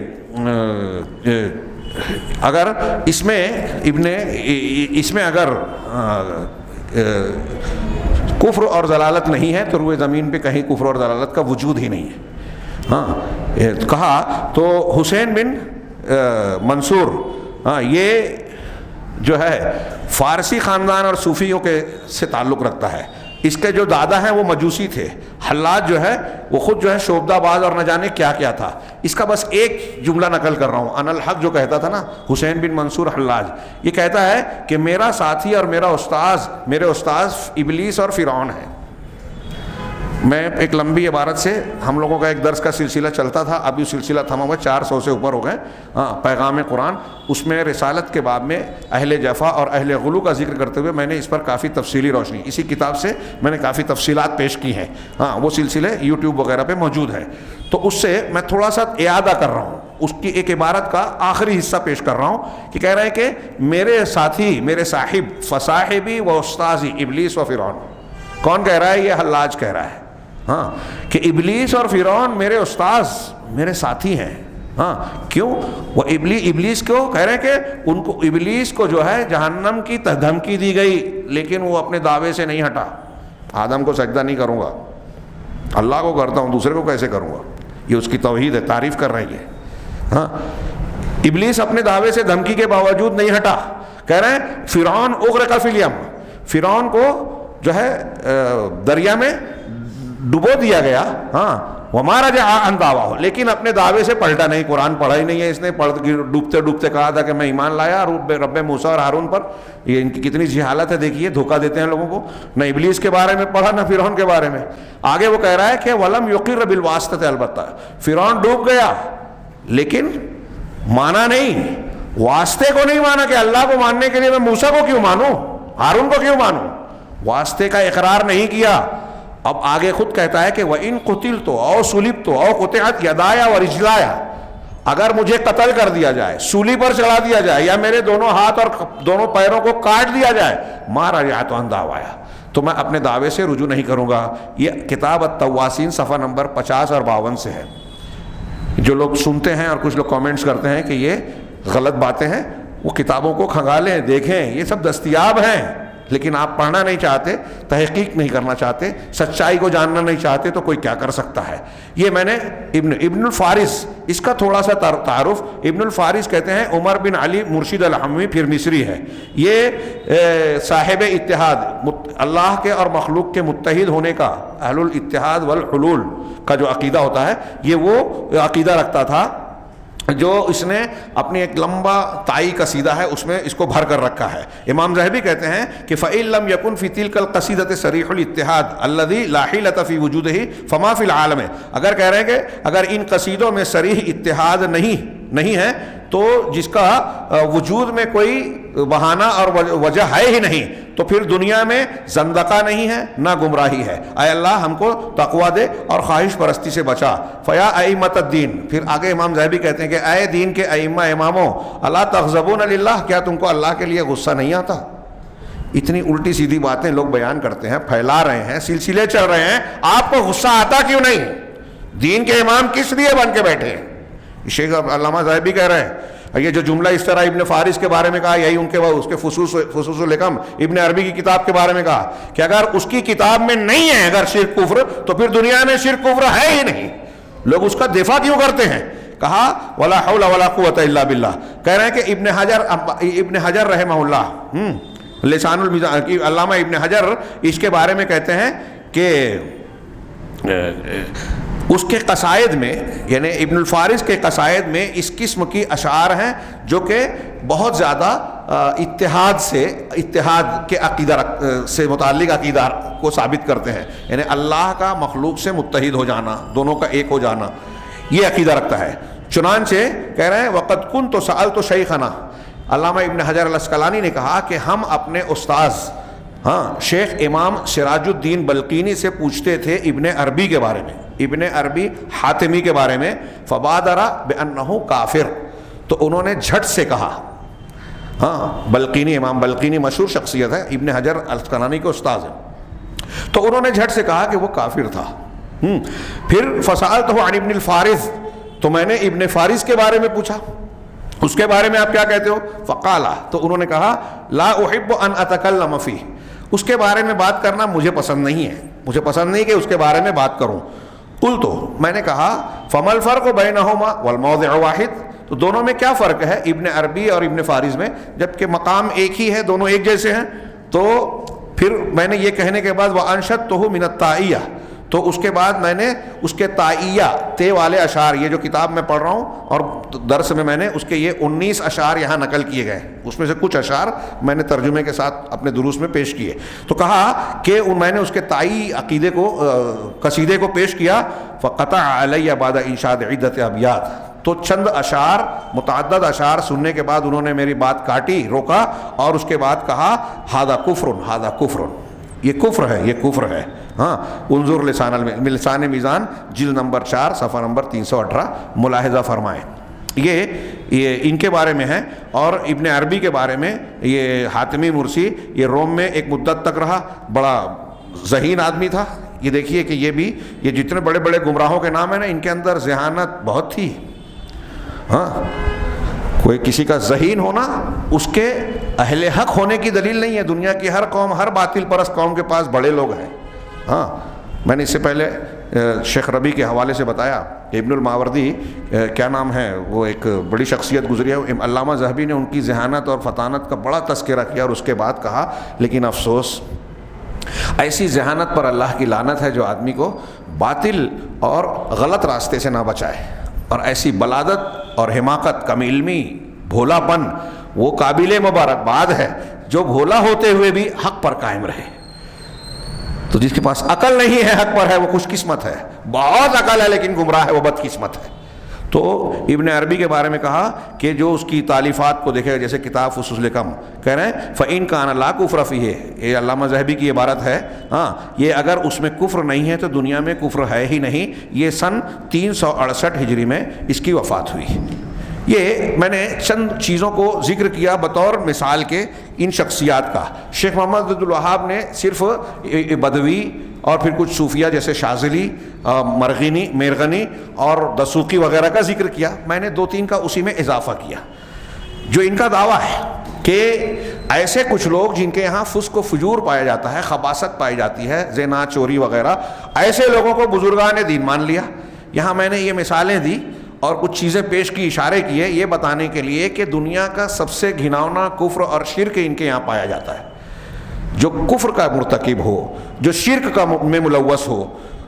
اگر اس میں اگر کفر اور ضلالت نہیں ہے تو روئے زمین پہ کہیں کفر اور ضلالت کا وجود ہی نہیں ہے۔ کہا تو حسین بن منصور، یہ جو ہے فارسی خاندان اور صوفیوں سے تعلق رکھتا ہے۔ اس کے جو دادا ہیں وہ مجوسی تھے۔ حلاج جو ہے وہ خود جو ہے شعبدہ باز اور نہ جانے کیا کیا تھا۔ اس کا بس ایک جملہ نقل کر رہا ہوں۔ ان الحق جو کہتا تھا نا، حسین بن منصور حلاج، یہ کہتا ہے کہ میرا ساتھی اور میرے استاذ ابلیس اور فرعون ہے۔ میں ایک لمبی عبارت سے، ہم لوگوں کا ایک درس کا سلسلہ چلتا تھا، ابھی سلسلہ تھما ہوا 400 سے اوپر ہو گئے، پیغام قرآن، اس میں رسالت کے باب میں اہل جفا اور اہل غلو کا ذکر کرتے ہوئے میں نے اس پر کافی تفصیلی روشنی، اسی کتاب سے میں نے کافی تفصیلات پیش کی ہیں۔ وہ سلسلے یوٹیوب وغیرہ پہ موجود ہے، تو اس سے میں تھوڑا سا اعادہ کر رہا ہوں اس کی ایک عبارت کا آخری حصہ پیش کر رہا ہوں کہ کہہ رہے ہیں کہ میرے ساتھی، میرے صاحب، فصاحبی و استاذی ابلیس و فرعون. کون کہہ رہا ہے؟ یہ حلاج کہہ رہا ہے ہاں کہ ابلیس اور فرعون میرے استاذ، میرے ساتھی ہیں. ہاں کیوں؟ وہ ابلیس کیوں کہہ رہے ہیں کہ ان کو، ابلیس کو جو ہے جہنم کی دھمکی دی گئی، لیکن وہ اپنے دعوے سے نہیں ہٹا. آدم کو سجدہ نہیں کروں گا، اللہ کو کرتا ہوں، دوسرے کو کیسے کروں گا؟ یہ اس کی توحید ہے، تعریف کر رہے ہیں. ہاں ابلیس اپنے دعوے سے دھمکی کے باوجود نہیں ہٹا. کہہ رہے ہیں فرعون اغرق فی الیم، فرعون کو جو ہے دریا میں ڈبو دیا گیا. ہاں وما رجع عن دعواه، لیکن اپنے دعوے سے پلٹا نہیں. قرآن پڑھا ہی نہیں ہے اس نے، ڈوبتے ڈوبتے کہا تھا کہ میں ایمان لایا رب موسیٰ اور ہارون پر. یہ ان کی کتنی جہالت ہے، دیکھیے دھوکہ دیتے ہیں لوگوں کو. نہ ابلیس کے بارے میں پڑھا، نہ فرعون کے بارے میں. آگے وہ کہہ رہا ہے کہ ولم یقر بالواسطہ، البتہ فرعون ڈوب گیا لیکن مانا نہیں، واسطے کو نہیں مانا کہ اللہ کو ماننے کے لیے میں موسیٰ کو کیوں مانوں، ہارون کو کیوں مانوں. واسطے کا اقرار نہیں کیا. اب آگے خود کہتا ہے کہ وَإِن قُتِلْتُ أَوْ صُلِبْتُ أَوْ قُطِعَتْ يَدَايَ وَرِجْلَايَ، اگر مجھے قتل کر دیا جائے، سولی پر چڑھا دیا جائے، یا میرے دونوں ہاتھ اور دونوں پیروں کو کاٹ دیا جائے، مَا رَجَعْتُ عَنْ دَعْوَايَ، تو میں اپنے دعوے سے رجوع نہیں کروں گا. یہ کتاب التواسین صفحہ نمبر 50 اور 52 سے ہے. جو لوگ سنتے ہیں اور کچھ لوگ کامنٹس کرتے ہیں کہ یہ غلط باتیں ہیں، وہ کتابوں کو کھنگالیں، دیکھیں، یہ سب دستیاب ہیں. لیکن آپ پڑھنا نہیں چاہتے، تحقیق نہیں کرنا چاہتے، سچائی کو جاننا نہیں چاہتے، تو کوئی کیا کر سکتا ہے. یہ میں نے ابن الفارس، اس کا تھوڑا سا تعارف. ابن الفارس کہتے ہیں عمر بن علی مرشد الحموی، پھر مصری ہے. یہ صاحب اتحاد، اللہ کے اور مخلوق کے متحد ہونے کا، اہل الاتحاد والحلول کا جو عقیدہ ہوتا ہے، یہ وہ عقیدہ رکھتا تھا جو اس نے اپنی ایک لمبا تائی قصیدہ ہے اس میں اس کو بھر کر رکھا ہے. امام ذہبی کہتے ہیں کہ فَإِن لَمْ يَكُنْ فِي تِلْكَ الْقَصِيدَةِ صَرِيحُ الْإِتِّحَادِ الَّذِي لَا حِيلَةَ فِي وُجُودِهِ فَمَا فِي الْعَالَمِ، اگر کہہ رہے ہیں کہ اگر ان قصیدوں میں صریح اتحاد نہیں ہے تو جس کا وجود میں کوئی بہانہ اور وجہ ہے ہی نہیں، تو پھر دنیا میں زندقہ نہیں ہے نہ گمراہی ہے. اے اللہ ہم کو تقویٰ دے اور خواہش پرستی سے بچا. فیا ائمۃ الدین، پھر آگے امام ذہبی کہتے ہیں کہ اے دین کے ائمہ اماموں، الا تغضبون للہ، کیا تم کو اللہ کے لیے غصہ نہیں آتا؟ اتنی الٹی سیدھی باتیں لوگ بیان کرتے ہیں، پھیلا رہے ہیں، سلسلے چل رہے ہیں، آپ کو غصہ آتا کیوں نہیں؟ دین کے امام کس لیے بن کے بیٹھے ہیں؟ شیخ علامہ ذہبی کہہ رہے ہیں یہ جو جملہ اس طرح ابن فارس کے بارے میں کہا، یہی ان کے اس کے فصوص الحکم ابن عربی کی کتاب کے بارے میں کہا کہ اگر اس کی کتاب میں نہیں ہے اگر شرک کفر، تو پھر دنیا میں شرک کفر ہے ہی نہیں. لوگ اس کا دفاع کیوں کرتے ہیں؟ کہا ولا حول ولا قوت الا باللہ. کہہ رہے ہیں کہ ابن حجر رحمہ اللہ، لسان المیزان کی علامہ ابن حجر اس کے بارے میں کہتے ہیں کہ اس کے قصائد میں، یعنی ابن الفارس کے قصائد میں اس قسم کی اشعار ہیں جو کہ بہت زیادہ اتحاد کے عقیدہ سے متعلق عقیدہ کو ثابت کرتے ہیں، یعنی اللہ کا مخلوق سے متحد ہو جانا، دونوں کا ایک ہو جانا، یہ عقیدہ رکھتا ہے. چنانچہ کہہ رہے ہیں وقد كنت سألت شیخنا، علامہ ابن حجر العسقلانی نے کہا کہ ہم اپنے استاذ شیخ امام سراج الدین بلقینی سے پوچھتے تھے ابن عربی کے بارے میں، ابن عربی حاتمی کے بارے میں. فبادر بأنہ کافر، تو انہوں نے جھٹ سے کہا، بلقینی، امام بلقینی مشہور شخصیت ہے، ابن حجر العسقلانی کے استاذ ہیں، تو انہوں نے جھٹ سے کہا کہ وہ کافر تھا. پھر فسألتہ عن ابن الفارس، تو میں نے ابن فارس کے بارے میں پوچھا، اس کے بارے میں آپ کیا کہتے ہو؟ فقال، تو انہوں نے کہا لا احب ان اتکلم فیہ، اس کے بارے میں بات کرنا مجھے پسند نہیں ہے، مجھے پسند نہیں کہ اس کے بارے میں بات کروں. قلت، میں نے کہا فما الفرق بینہما والموضع واحد، تو دونوں میں کیا فرق ہے ابن عربی اور ابن فارس میں، جبکہ مقام ایک ہی ہے، دونوں ایک جیسے ہیں. تو پھر میں نے یہ کہنے کے بعد وانشدتہ من التائیہ، تو اس کے بعد میں نے اس کے تائیہ، تے والے اشعار، یہ جو کتاب میں پڑھ رہا ہوں اور درس میں نے اس کے یہ 19 اشعار یہاں نقل کیے گئے، اس میں سے کچھ اشعار میں نے ترجمے کے ساتھ اپنے دروس میں پیش کیے. تو کہا کہ میں نے اس کے تائی عقیدے کو، قصیدے کو پیش کیا. فقطع علی بعد انشاد عدت ابیات، تو چند اشعار، متعدد اشعار سننے کے بعد انہوں نے میری بات کاٹی، روکا، اور اس کے بعد کہا ھذا کفر، ھذا کفر، یہ کفر ہے، یہ کفر ہے. انظر لسان میزان جلد نمبر 4 صفحہ نمبر 318 ملاحظہ فرمائیں. یہ ان کے بارے میں ہے. اور ابن عربی کے بارے میں یہ حاتمی مرسی یہ روم میں ایک مدت تک رہا, بڑا ذہین آدمی تھا. یہ دیکھیے کہ یہ جتنے بڑے بڑے گمراہوں کے نام ہیں نا, ان کے اندر ذہانت بہت تھی. ہاں, کوئی کسی کا ذہین ہونا اس کے اہل حق ہونے کی دلیل نہیں ہے. دنیا کی ہر قوم, ہر باطل پرست قوم کے پاس بڑے لوگ ہیں. ہاں, میں نے اس سے پہلے شیخ ربیع کے حوالے سے بتایا کہ ابن الماوردی کیا نام ہے, وہ ایک بڑی شخصیت گزری ہے. علامہ ذہبی نے ان کی ذہانت اور فطانت کا بڑا تذکرہ کیا اور اس کے بعد کہا لیکن افسوس ایسی ذہانت پر اللہ کی لعنت ہے جو آدمی کو باطل اور غلط راستے سے نہ بچائے. اور ایسی بلادت اور حماقت, کم علمی, بھولا پن وہ قابل مبارکباد ہے جو بھولا ہوتے ہوئے بھی حق پر قائم رہے. تو جس کے پاس عقل نہیں ہے حق پر ہے وہ خوش قسمت ہے, بہت عقل ہے لیکن گمراہ ہے وہ بد قسمت ہے. تو ابن عربی کے بارے میں کہا کہ جو اس کی تالیفات کو دیکھے گا, جیسے کتاب فصوص الحکم کہہ رہے ہیں فَإِن كَانَ لَا كُفْرَ فِيهِ, یہ علامہ ذہبی کی عبارت ہے. ہاں, یہ اگر اس میں کفر نہیں ہے تو دنیا میں کفر ہے ہی نہیں. یہ سن 368 ہجری میں اس کی وفات ہوئی. یہ میں نے چند چیزوں کو ذکر کیا بطور مثال کے ان شخصیات کا. شیخ محمد عبد الوہاب نے صرف بدوی اور پھر کچھ صوفیہ جیسے شاذلی, میرغنی اور دسوقی وغیرہ کا ذکر کیا. میں نے 2-3 کا اسی میں اضافہ کیا. جو ان کا دعویٰ ہے کہ ایسے کچھ لوگ جن کے یہاں فسق و فجور پایا جاتا ہے, خباثت پائی جاتی ہے, زنا, چوری وغیرہ, ایسے لوگوں کو بزرگان دین مان لیا. یہاں میں نے یہ مثالیں دی اور کچھ چیزیں پیش کی, اشارے کیے یہ بتانے کے لیے کہ دنیا کا سب سے گھناؤنا کفر اور شرک ان کے یہاں پایا جاتا ہے. جو کفر کا مرتکب ہو, جو شرک کا میں ملوث ہو,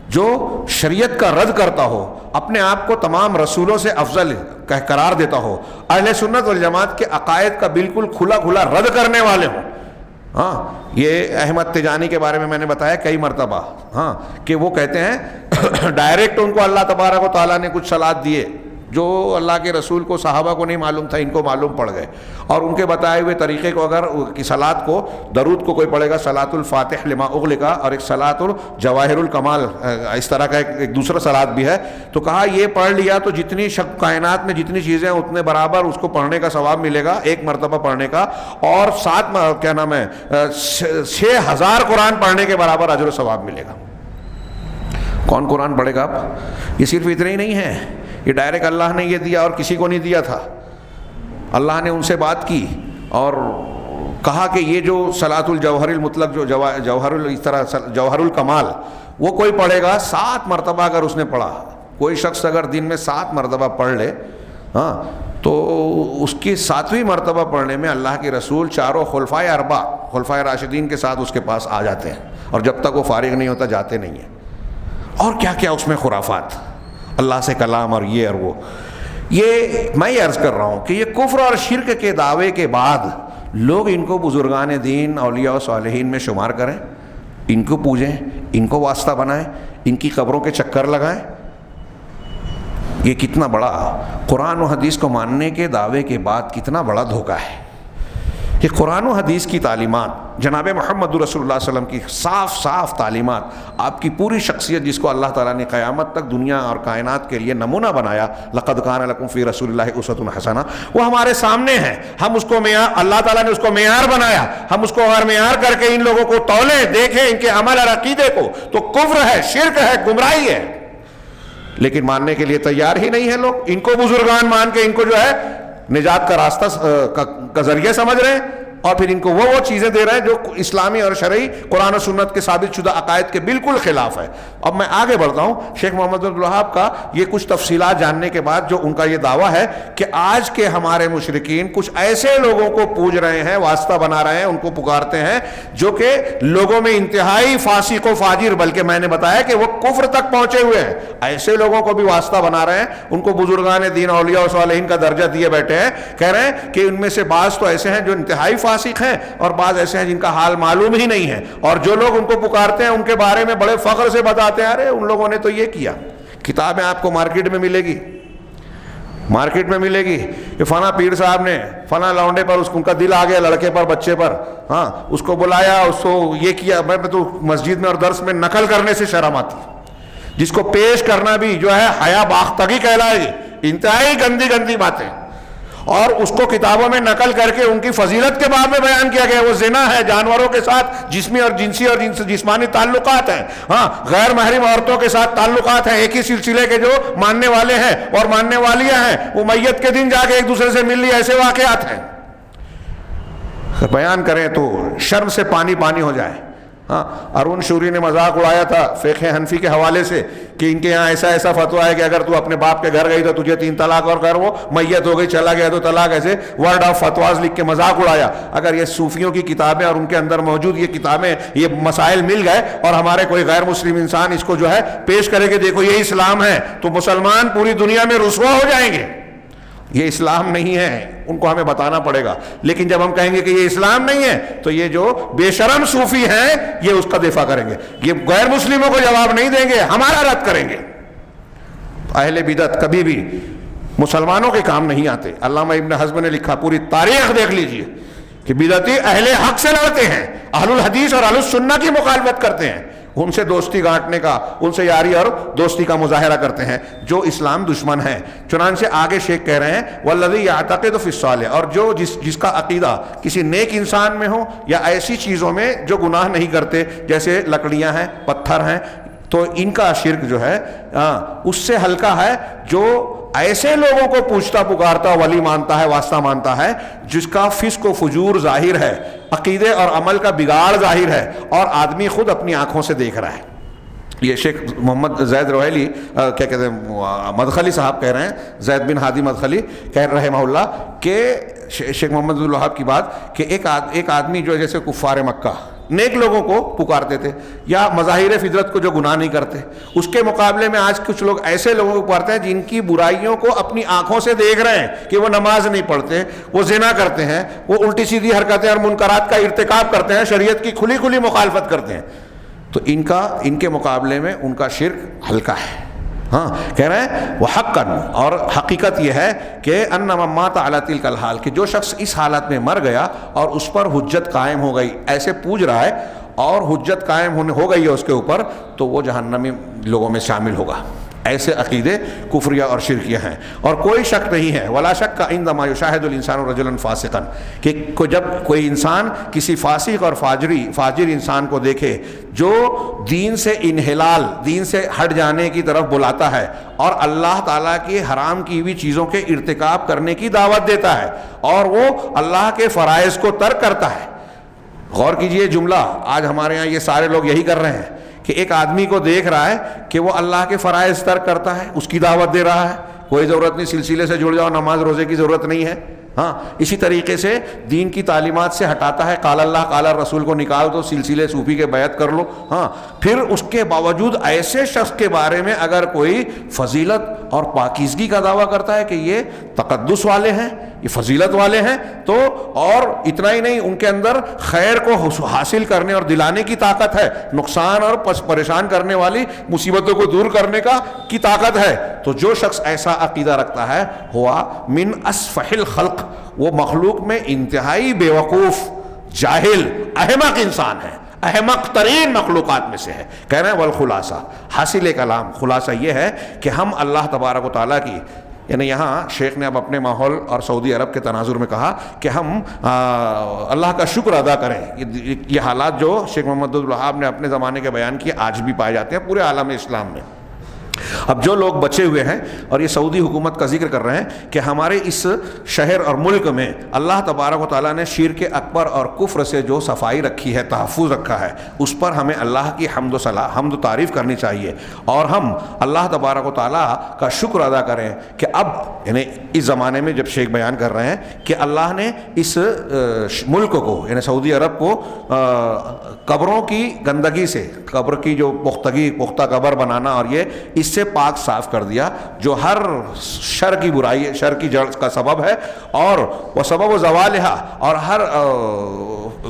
جو شریعت کا رد کرتا ہو, اپنے آپ کو تمام رسولوں سے افضل قرار دیتا ہو, اہل سنت والجماعت کے عقائد کا بالکل کھلا کھلا رد کرنے والے ہوں. ہاں, یہ احمد تجانی کے بارے میں نے بتایا کئی مرتبہ, ہاں, کہ وہ کہتے ہیں ڈائریکٹ ان کو اللہ تبارک و تعالیٰ نے کچھ صلات دیے جو اللہ کے رسول کو, صحابہ کو نہیں معلوم تھا, ان کو معلوم پڑ گئے. اور ان کے بتائے ہوئے طریقے کو اگر کی صلات کو, درود کو کوئی پڑھے گا, صلاۃ الفاتح لما اغلق اور ایک صلاۃ الجواہر الکمال, اس طرح کا ایک دوسرا صلاۃ بھی ہے. تو کہا یہ پڑھ لیا تو جتنی کائنات میں جتنی چیزیں ہیں اتنے برابر اس کو پڑھنے کا ثواب ملے گا, ایک مرتبہ پڑھنے کا, اور 6000 قرآن پڑھنے کے برابر اجر و ثواب ملے گا. کون قرآن پڑھے گا آپ؟ یہ صرف اتنا ہی نہیں ہے, یہ ڈائریکٹ اللہ نے یہ دیا اور کسی کو نہیں دیا تھا. اللہ نے ان سے بات کی اور کہا کہ یہ جو صلاۃ الجوہر المطلق, جو جوہر الکمال, وہ کوئی پڑھے گا 7 مرتبہ. اگر اس نے پڑھا, کوئی شخص اگر دن میں 7 مرتبہ پڑھ لے, ہاں, تو اس کی 7ویں مرتبہ پڑھنے میں اللہ کے رسول چاروں خلفائے اربع, خلفائے راشدین کے ساتھ اس کے پاس آ جاتے ہیں, اور جب تک وہ فارغ نہیں ہوتا جاتے نہیں ہیں. اور کیا کیا اس میں خرافات, اللہ سے کلام اور یہ اور وہ. یہ میں یہ عرض کر رہا ہوں کہ یہ کفر اور شرک کے دعوے کے بعد لوگ ان کو بزرگان دین, اولیاء و صالحین میں شمار کریں, ان کو پوجیں, ان کو واسطہ بنائیں, ان کی قبروں کے چکر لگائیں. یہ کتنا بڑا قرآن و حدیث کو ماننے کے دعوے کے بعد کتنا بڑا دھوکہ ہے. کہ قرآن و حدیث کی تعلیمات, جناب محمد رسول اللہ صلی اللہ علیہ وسلم کی صاف صاف تعلیمات, آپ کی پوری شخصیت جس کو اللہ تعالیٰ نے قیامت تک دنیا اور کائنات کے لیے نمونہ بنایا, لقد کان لکم فی رسول اللہ اسوۃ حسنہ, وہ ہمارے سامنے ہے. ہم اس کو معیار, اللہ تعالیٰ نے اس کو معیار بنایا, ہم اس کو ہر معیار کر کے ان لوگوں کو تولیں, دیکھیں ان کے عمل اور عقیدے کو, تو کفر ہے, شرک ہے, گمراہی ہے. لیکن ماننے کے لیے تیار ہی نہیں ہے لوگ. ان کو بزرگان مان کے ان کو جو ہے نجات کا راستہ کا ذریعہ سمجھ رہے ہیں, اور پھر ان کو وہ چیزیں دے رہے ہیں جو اسلامی اور شرعی قرآن و سنت کے ثابت شدہ عقائد کے بالکل خلاف ہے. اب میں آگے بڑھتا ہوں. شیخ محمد عبد الوہاب کا یہ کچھ تفصیلات جاننے کے بعد جو ان کا یہ دعویٰ ہے کہ آج کے ہمارے مشرکین کچھ ایسے لوگوں کو پوج رہے ہیں, واسطہ بنا رہے ہیں, ان کو پکارتے ہیں جو کہ لوگوں میں انتہائی فاسق و فاجر, بلکہ میں نے بتایا کہ وہ کفر تک پہنچے ہوئے ہیں, ایسے لوگوں کو بھی واسطہ بنا رہے ہیں, ان کو بزرگان دین, اولیاء و صالحین کا درجہ دیے بیٹھے ہیں. کہہ رہے ہیں کہ ان میں سے بعض تو ایسے ہیں جو انتہائی فاسق ہیں, اور بعض ایسے ہیں جن کا حال معلوم ہی نہیں ہے, اور جو لوگ ان کو پکارتے ہیں ان کے بارے میں بڑے فخر سے بتاتے ہیں, ارے ان لوگوں نے تو یہ کیا. کتابیں آپ کو مارکیٹ میں ملے گی, مارکیٹ میں ملے گی کہ فلاں پیر صاحب نے فلاں لونڈے پر, ان کا دل آ گیا لڑکے پر, بچے پر, ہاں, اس کو بلایا, اس کو یہ کیا. میں تو مسجد میں اور درس میں نقل کرنے سے شرم آتی, جس کو پیش کرنا بھی جو ہے حیا باختگی کہلائے گی. انتہائی گندی گندی باتیں، اور اس کو کتابوں میں نقل کر کے ان کی فضیلت کے باب میں بیان کیا گیا. وہ زنا ہے، جانوروں کے ساتھ جسمی اور جنسی اور جسمانی تعلقات ہیں، ہاں غیر محرم عورتوں کے ساتھ تعلقات ہیں. ایک ہی سلسلے کے جو ماننے والے ہیں اور ماننے والیاں ہیں وہ میت کے دن جا کے ایک دوسرے سے مل لی، ایسے واقعات ہیں. بیان کریں تو شرم سے پانی پانی ہو جائے. ہاں ارون شوری نے مذاق اڑایا تھا فقہ حنفی کے حوالے سے کہ ان کے یہاں ایسا ایسا فتویٰ ہے کہ اگر تو اپنے باپ کے گھر گئی تو تجھے 3 طلاق، اور اگر وہ میت ہو گئی چلا گیا تو طلاق. ایسے ورڈ آف فتواز لکھ کے مذاق اڑایا. اگر یہ صوفیوں کی کتابیں اور ان کے اندر موجود یہ کتابیں، یہ مسائل مل گئے اور ہمارے کوئی غیر مسلم انسان اس کو جو ہے پیش کرے کہ دیکھو یہ اسلام ہے، تو مسلمان پوری دنیا میں رسوا ہو جائیں گے. یہ اسلام نہیں ہے، ان کو ہمیں بتانا پڑے گا. لیکن جب ہم کہیں گے کہ یہ اسلام نہیں ہے تو یہ جو بے شرم صوفی ہیں یہ اس کا دفاع کریں گے. یہ غیر مسلموں کو جواب نہیں دیں گے، ہمارا رد کریں گے. اہل بدعت کبھی بھی مسلمانوں کے کام نہیں آتے. علامہ ابن حزم نے لکھا، پوری تاریخ دیکھ لیجئے کہ بدعتی اہل حق سے لڑتے ہیں، اہل الحدیث اور اہل السنہ کی مخالفت کرتے ہیں، ان سے دوستی گانٹنے کا، ان سے یاری اور دوستی کا مظاہرہ کرتے ہیں جو اسلام دشمن ہے. چنانچہ آگے شیخ کہہ رہے ہیں والذی یعتقد فی الصالح، اور جو جس کا عقیدہ کسی نیک انسان میں ہو یا ایسی چیزوں میں جو گناہ نہیں کرتے جیسے لکڑیاں ہیں، پتھر ہیں، تو ان کا شرک جو ہے اس سے ہلکا ہے جو ایسے لوگوں کو پوچھتا پکارتا ولی مانتا ہے، واسطہ مانتا ہے جس کا فسق و فجور ظاہر ہے، عقیدے اور عمل کا بگاڑ ظاہر ہے اور آدمی خود اپنی آنکھوں سے دیکھ رہا ہے. یہ شیخ محمد زید روحیلی کیا کہتے ہیں مدخلی صاحب کہہ رہے ہیں، زید بن ہادی مدخلی کہہ رحمہ اللہ کہ شیخ محمد بن الوہاب کی بات کہ ایک آدمی جو جیسے کفار مکہ نیک لوگوں کو پکارتے تھے یا مظاہر فطرت کو جو گناہ نہیں کرتے، اس کے مقابلے میں آج کچھ لوگ ایسے لوگوں کو پکارتے ہیں جن کی برائیوں کو اپنی آنکھوں سے دیکھ رہے ہیں کہ وہ نماز نہیں پڑھتے، وہ زنا کرتے ہیں، وہ الٹی سیدھی حرکتیں اور منکرات کا ارتکاب کرتے ہیں، شریعت کی کھلی کھلی مخالفت کرتے ہیں. تو ان کے مقابلے میں ان کا شرک ہلکا ہے. ہاں کہہ رہے ہیں وہ حقاً، اور حقیقت یہ ہے کہ ان من مات علی تلک الحال، کہ جو شخص اس حالت میں مر گیا اور اس پر حجت قائم ہو گئی، ایسے پوج رہا ہے اور حجت قائم ہو گئی ہے اس کے اوپر، تو وہ جہنمی لوگوں میں شامل ہوگا. ایسے عقیدے کفریہ اور شرکیہ ہیں. اور کوئی شک نہیں ہے، ولا شک عندما یشاہد الانسان رجلا فاسقا، کہ جب کوئی انسان کسی فاسق اور فاجر انسان کو دیکھے جو دین سے انحلال، دین سے ہٹ جانے کی طرف بلاتا ہے اور اللہ تعالیٰ کی حرام کی ہوئی چیزوں کے ارتکاب کرنے کی دعوت دیتا ہے اور وہ اللہ کے فرائض کو ترک کرتا ہے. غور کیجئے جملہ، آج ہمارے ہاں یہ سارے لوگ یہی کر رہے ہیں کہ ایک آدمی کو دیکھ رہا ہے کہ وہ اللہ کے فرائض ترک کرتا ہے، اس کی دعوت دے رہا ہے، کوئی ضرورت نہیں سلسلے سے جڑ جاؤ، نماز روزے کی ضرورت نہیں ہے. ہاں اسی طریقے سے دین کی تعلیمات سے ہٹاتا ہے، قال اللہ قال رسول کو نکال دو، سلسلے صوفی کے بیعت کر لو. ہاں پھر اس کے باوجود ایسے شخص کے بارے میں اگر کوئی فضیلت اور پاکیزگی کا دعویٰ کرتا ہے کہ یہ تقدس والے ہیں، یہ فضیلت والے ہیں، تو اور اتنا ہی نہیں، ان کے اندر خیر کو حاصل کرنے اور دلانے کی طاقت ہے، نقصان اور پریشان کرنے والی مصیبتوں کو دور کرنے کی طاقت ہے. تو جو شخص ایسا عقیدہ رکھتا ہے ہوا من اسفح الخلق، وہ مخلوق میں انتہائی بیوقوف، جاہل، احمق انسان ہے، احمق ترین مخلوقات میں سے ہے. کہہ رہے ہیں والخلاصہ، حاصل کلام خلاصہ یہ ہے کہ ہم اللہ تبارک و تعالیٰ کی، یعنی یہاں شیخ نے اب اپنے ماحول اور سعودی عرب کے تناظر میں کہا کہ ہم اللہ کا شکر ادا کریں. یہ حالات جو شیخ محمد عبد الوہاب نے اپنے زمانے کے بیان کیے آج بھی پائے جاتے ہیں پورے عالم اسلام میں. اب جو لوگ بچے ہوئے ہیں اور یہ سعودی حکومت کا ذکر کر رہے ہیں کہ ہمارے اس شہر اور ملک میں اللہ تبارک و تعالیٰ نے شرک اکبر اور کفر سے جو صفائی رکھی ہے، تحفظ رکھا ہے، اس پر ہمیں اللہ کی حمد و تعریف کرنی چاہیے اور ہم اللہ تبارک و تعالیٰ کا شکر ادا کریں کہ اب یعنی اس زمانے میں جب شیخ بیان کر رہے ہیں کہ اللہ نے اس ملک کو یعنی سعودی عرب کو قبروں کی گندگی سے، قبر کی جو پختہ قبر بنانا اور یہ اس سے پاک صاف کر دیا جو ہر شر کی برائی، شر کی جڑ کا سبب ہے، اور وہ سبب زوالہا، اور ہر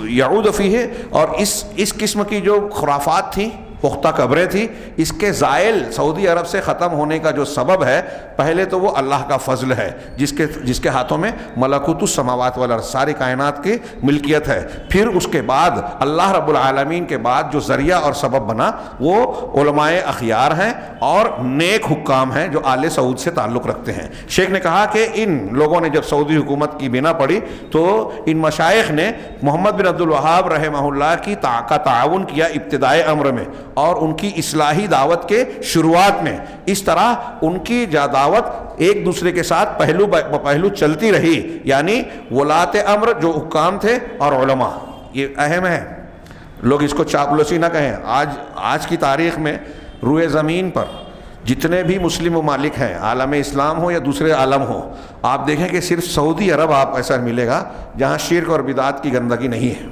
یعود فیہ، اور اس قسم کی جو خرافات تھیں پختہ قبریں تھیں. اس کے زائل سعودی عرب سے ختم ہونے کا جو سبب ہے، پہلے تو وہ اللہ کا فضل ہے جس کے ہاتھوں میں ملکوت السماوات والارض، ساری کائنات کی ملکیت ہے. پھر اس کے بعد اللہ رب العالمین کے بعد جو ذریعہ اور سبب بنا وہ علماء اخیار ہیں اور نیک حکام ہیں جو آل سعود سے تعلق رکھتے ہیں. شیخ نے کہا کہ ان لوگوں نے جب سعودی حکومت کی بنا پڑی تو ان مشائخ نے محمد بن عبد الوہاب رحمہ اللہ کا تعاون کیا ابتدائے امر میں اور ان کی اصلاحی دعوت کے شروعات میں. اس طرح ان کی دعوت ایک دوسرے کے ساتھ پہلو پہلو چلتی رہی، یعنی ولاۃ امر جو حکام تھے اور علماء، یہ اہم ہے. لوگ اس کو چاپلوسی نہ کہیں. آج کی تاریخ میں روئے زمین پر جتنے بھی مسلم ممالک ہیں، عالم اسلام ہو یا دوسرے عالم ہو، آپ دیکھیں کہ صرف سعودی عرب آپ ایسا ملے گا جہاں شرک اور بدعت کی گندگی نہیں ہے.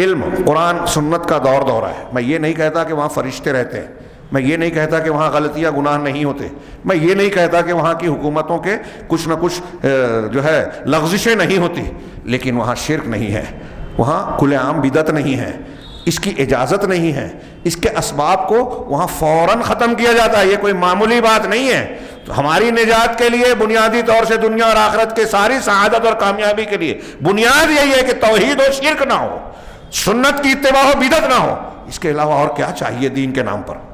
علم قرآن سنت کا دورہ ہے. میں یہ نہیں کہتا کہ وہاں فرشتے رہتے ہیں، میں یہ نہیں کہتا کہ وہاں غلطیاں گناہ نہیں ہوتے، میں یہ نہیں کہتا کہ وہاں کی حکومتوں کے کچھ نہ کچھ جو ہے لغزشیں نہیں ہوتی، لیکن وہاں شرک نہیں ہے، وہاں کھلے عام بدعت نہیں ہے، اس کی اجازت نہیں ہے. اس کے اسباب کو وہاں فوراً ختم کیا جاتا ہے. یہ کوئی معمولی بات نہیں ہے. تو ہماری نجات کے لیے بنیادی طور سے دنیا اور آخرت کے ساری سعادت اور کامیابی کے لیے بنیاد یہی ہے کہ توحید و شرک نہ ہو، سنت کی اتباع و بدعت نہ ہو. اس کے علاوہ اور کیا چاہیے دین کے نام پر؟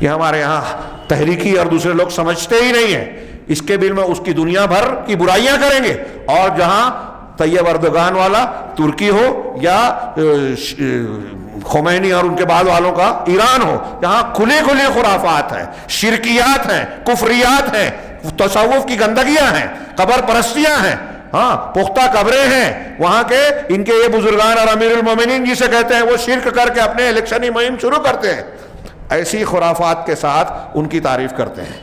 یہ ہمارے یہاں تحریکی اور دوسرے لوگ سمجھتے ہی نہیں ہیں. اس کے بل میں اس کی دنیا بھر کی برائیاں کریں گے، اور جہاں طیب اردگان والا ترکی ہو یا خمینی اور ان کے بعد والوں کا ایران ہو، جہاں کھلے خرافات ہیں، شرکیات ہیں، کفریات ہیں، تصوف کی گندگیاں ہیں، قبر پرستیاں ہیں، ہاں پختہ قبریں ہیں وہاں کے. ان کے یہ بزرگان اور امیر المومنین جسے کہتے ہیں وہ شرک کر کے اپنے الیکشنی مہم شروع کرتے ہیں، ایسی خرافات کے ساتھ ان کی تعریف کرتے ہیں.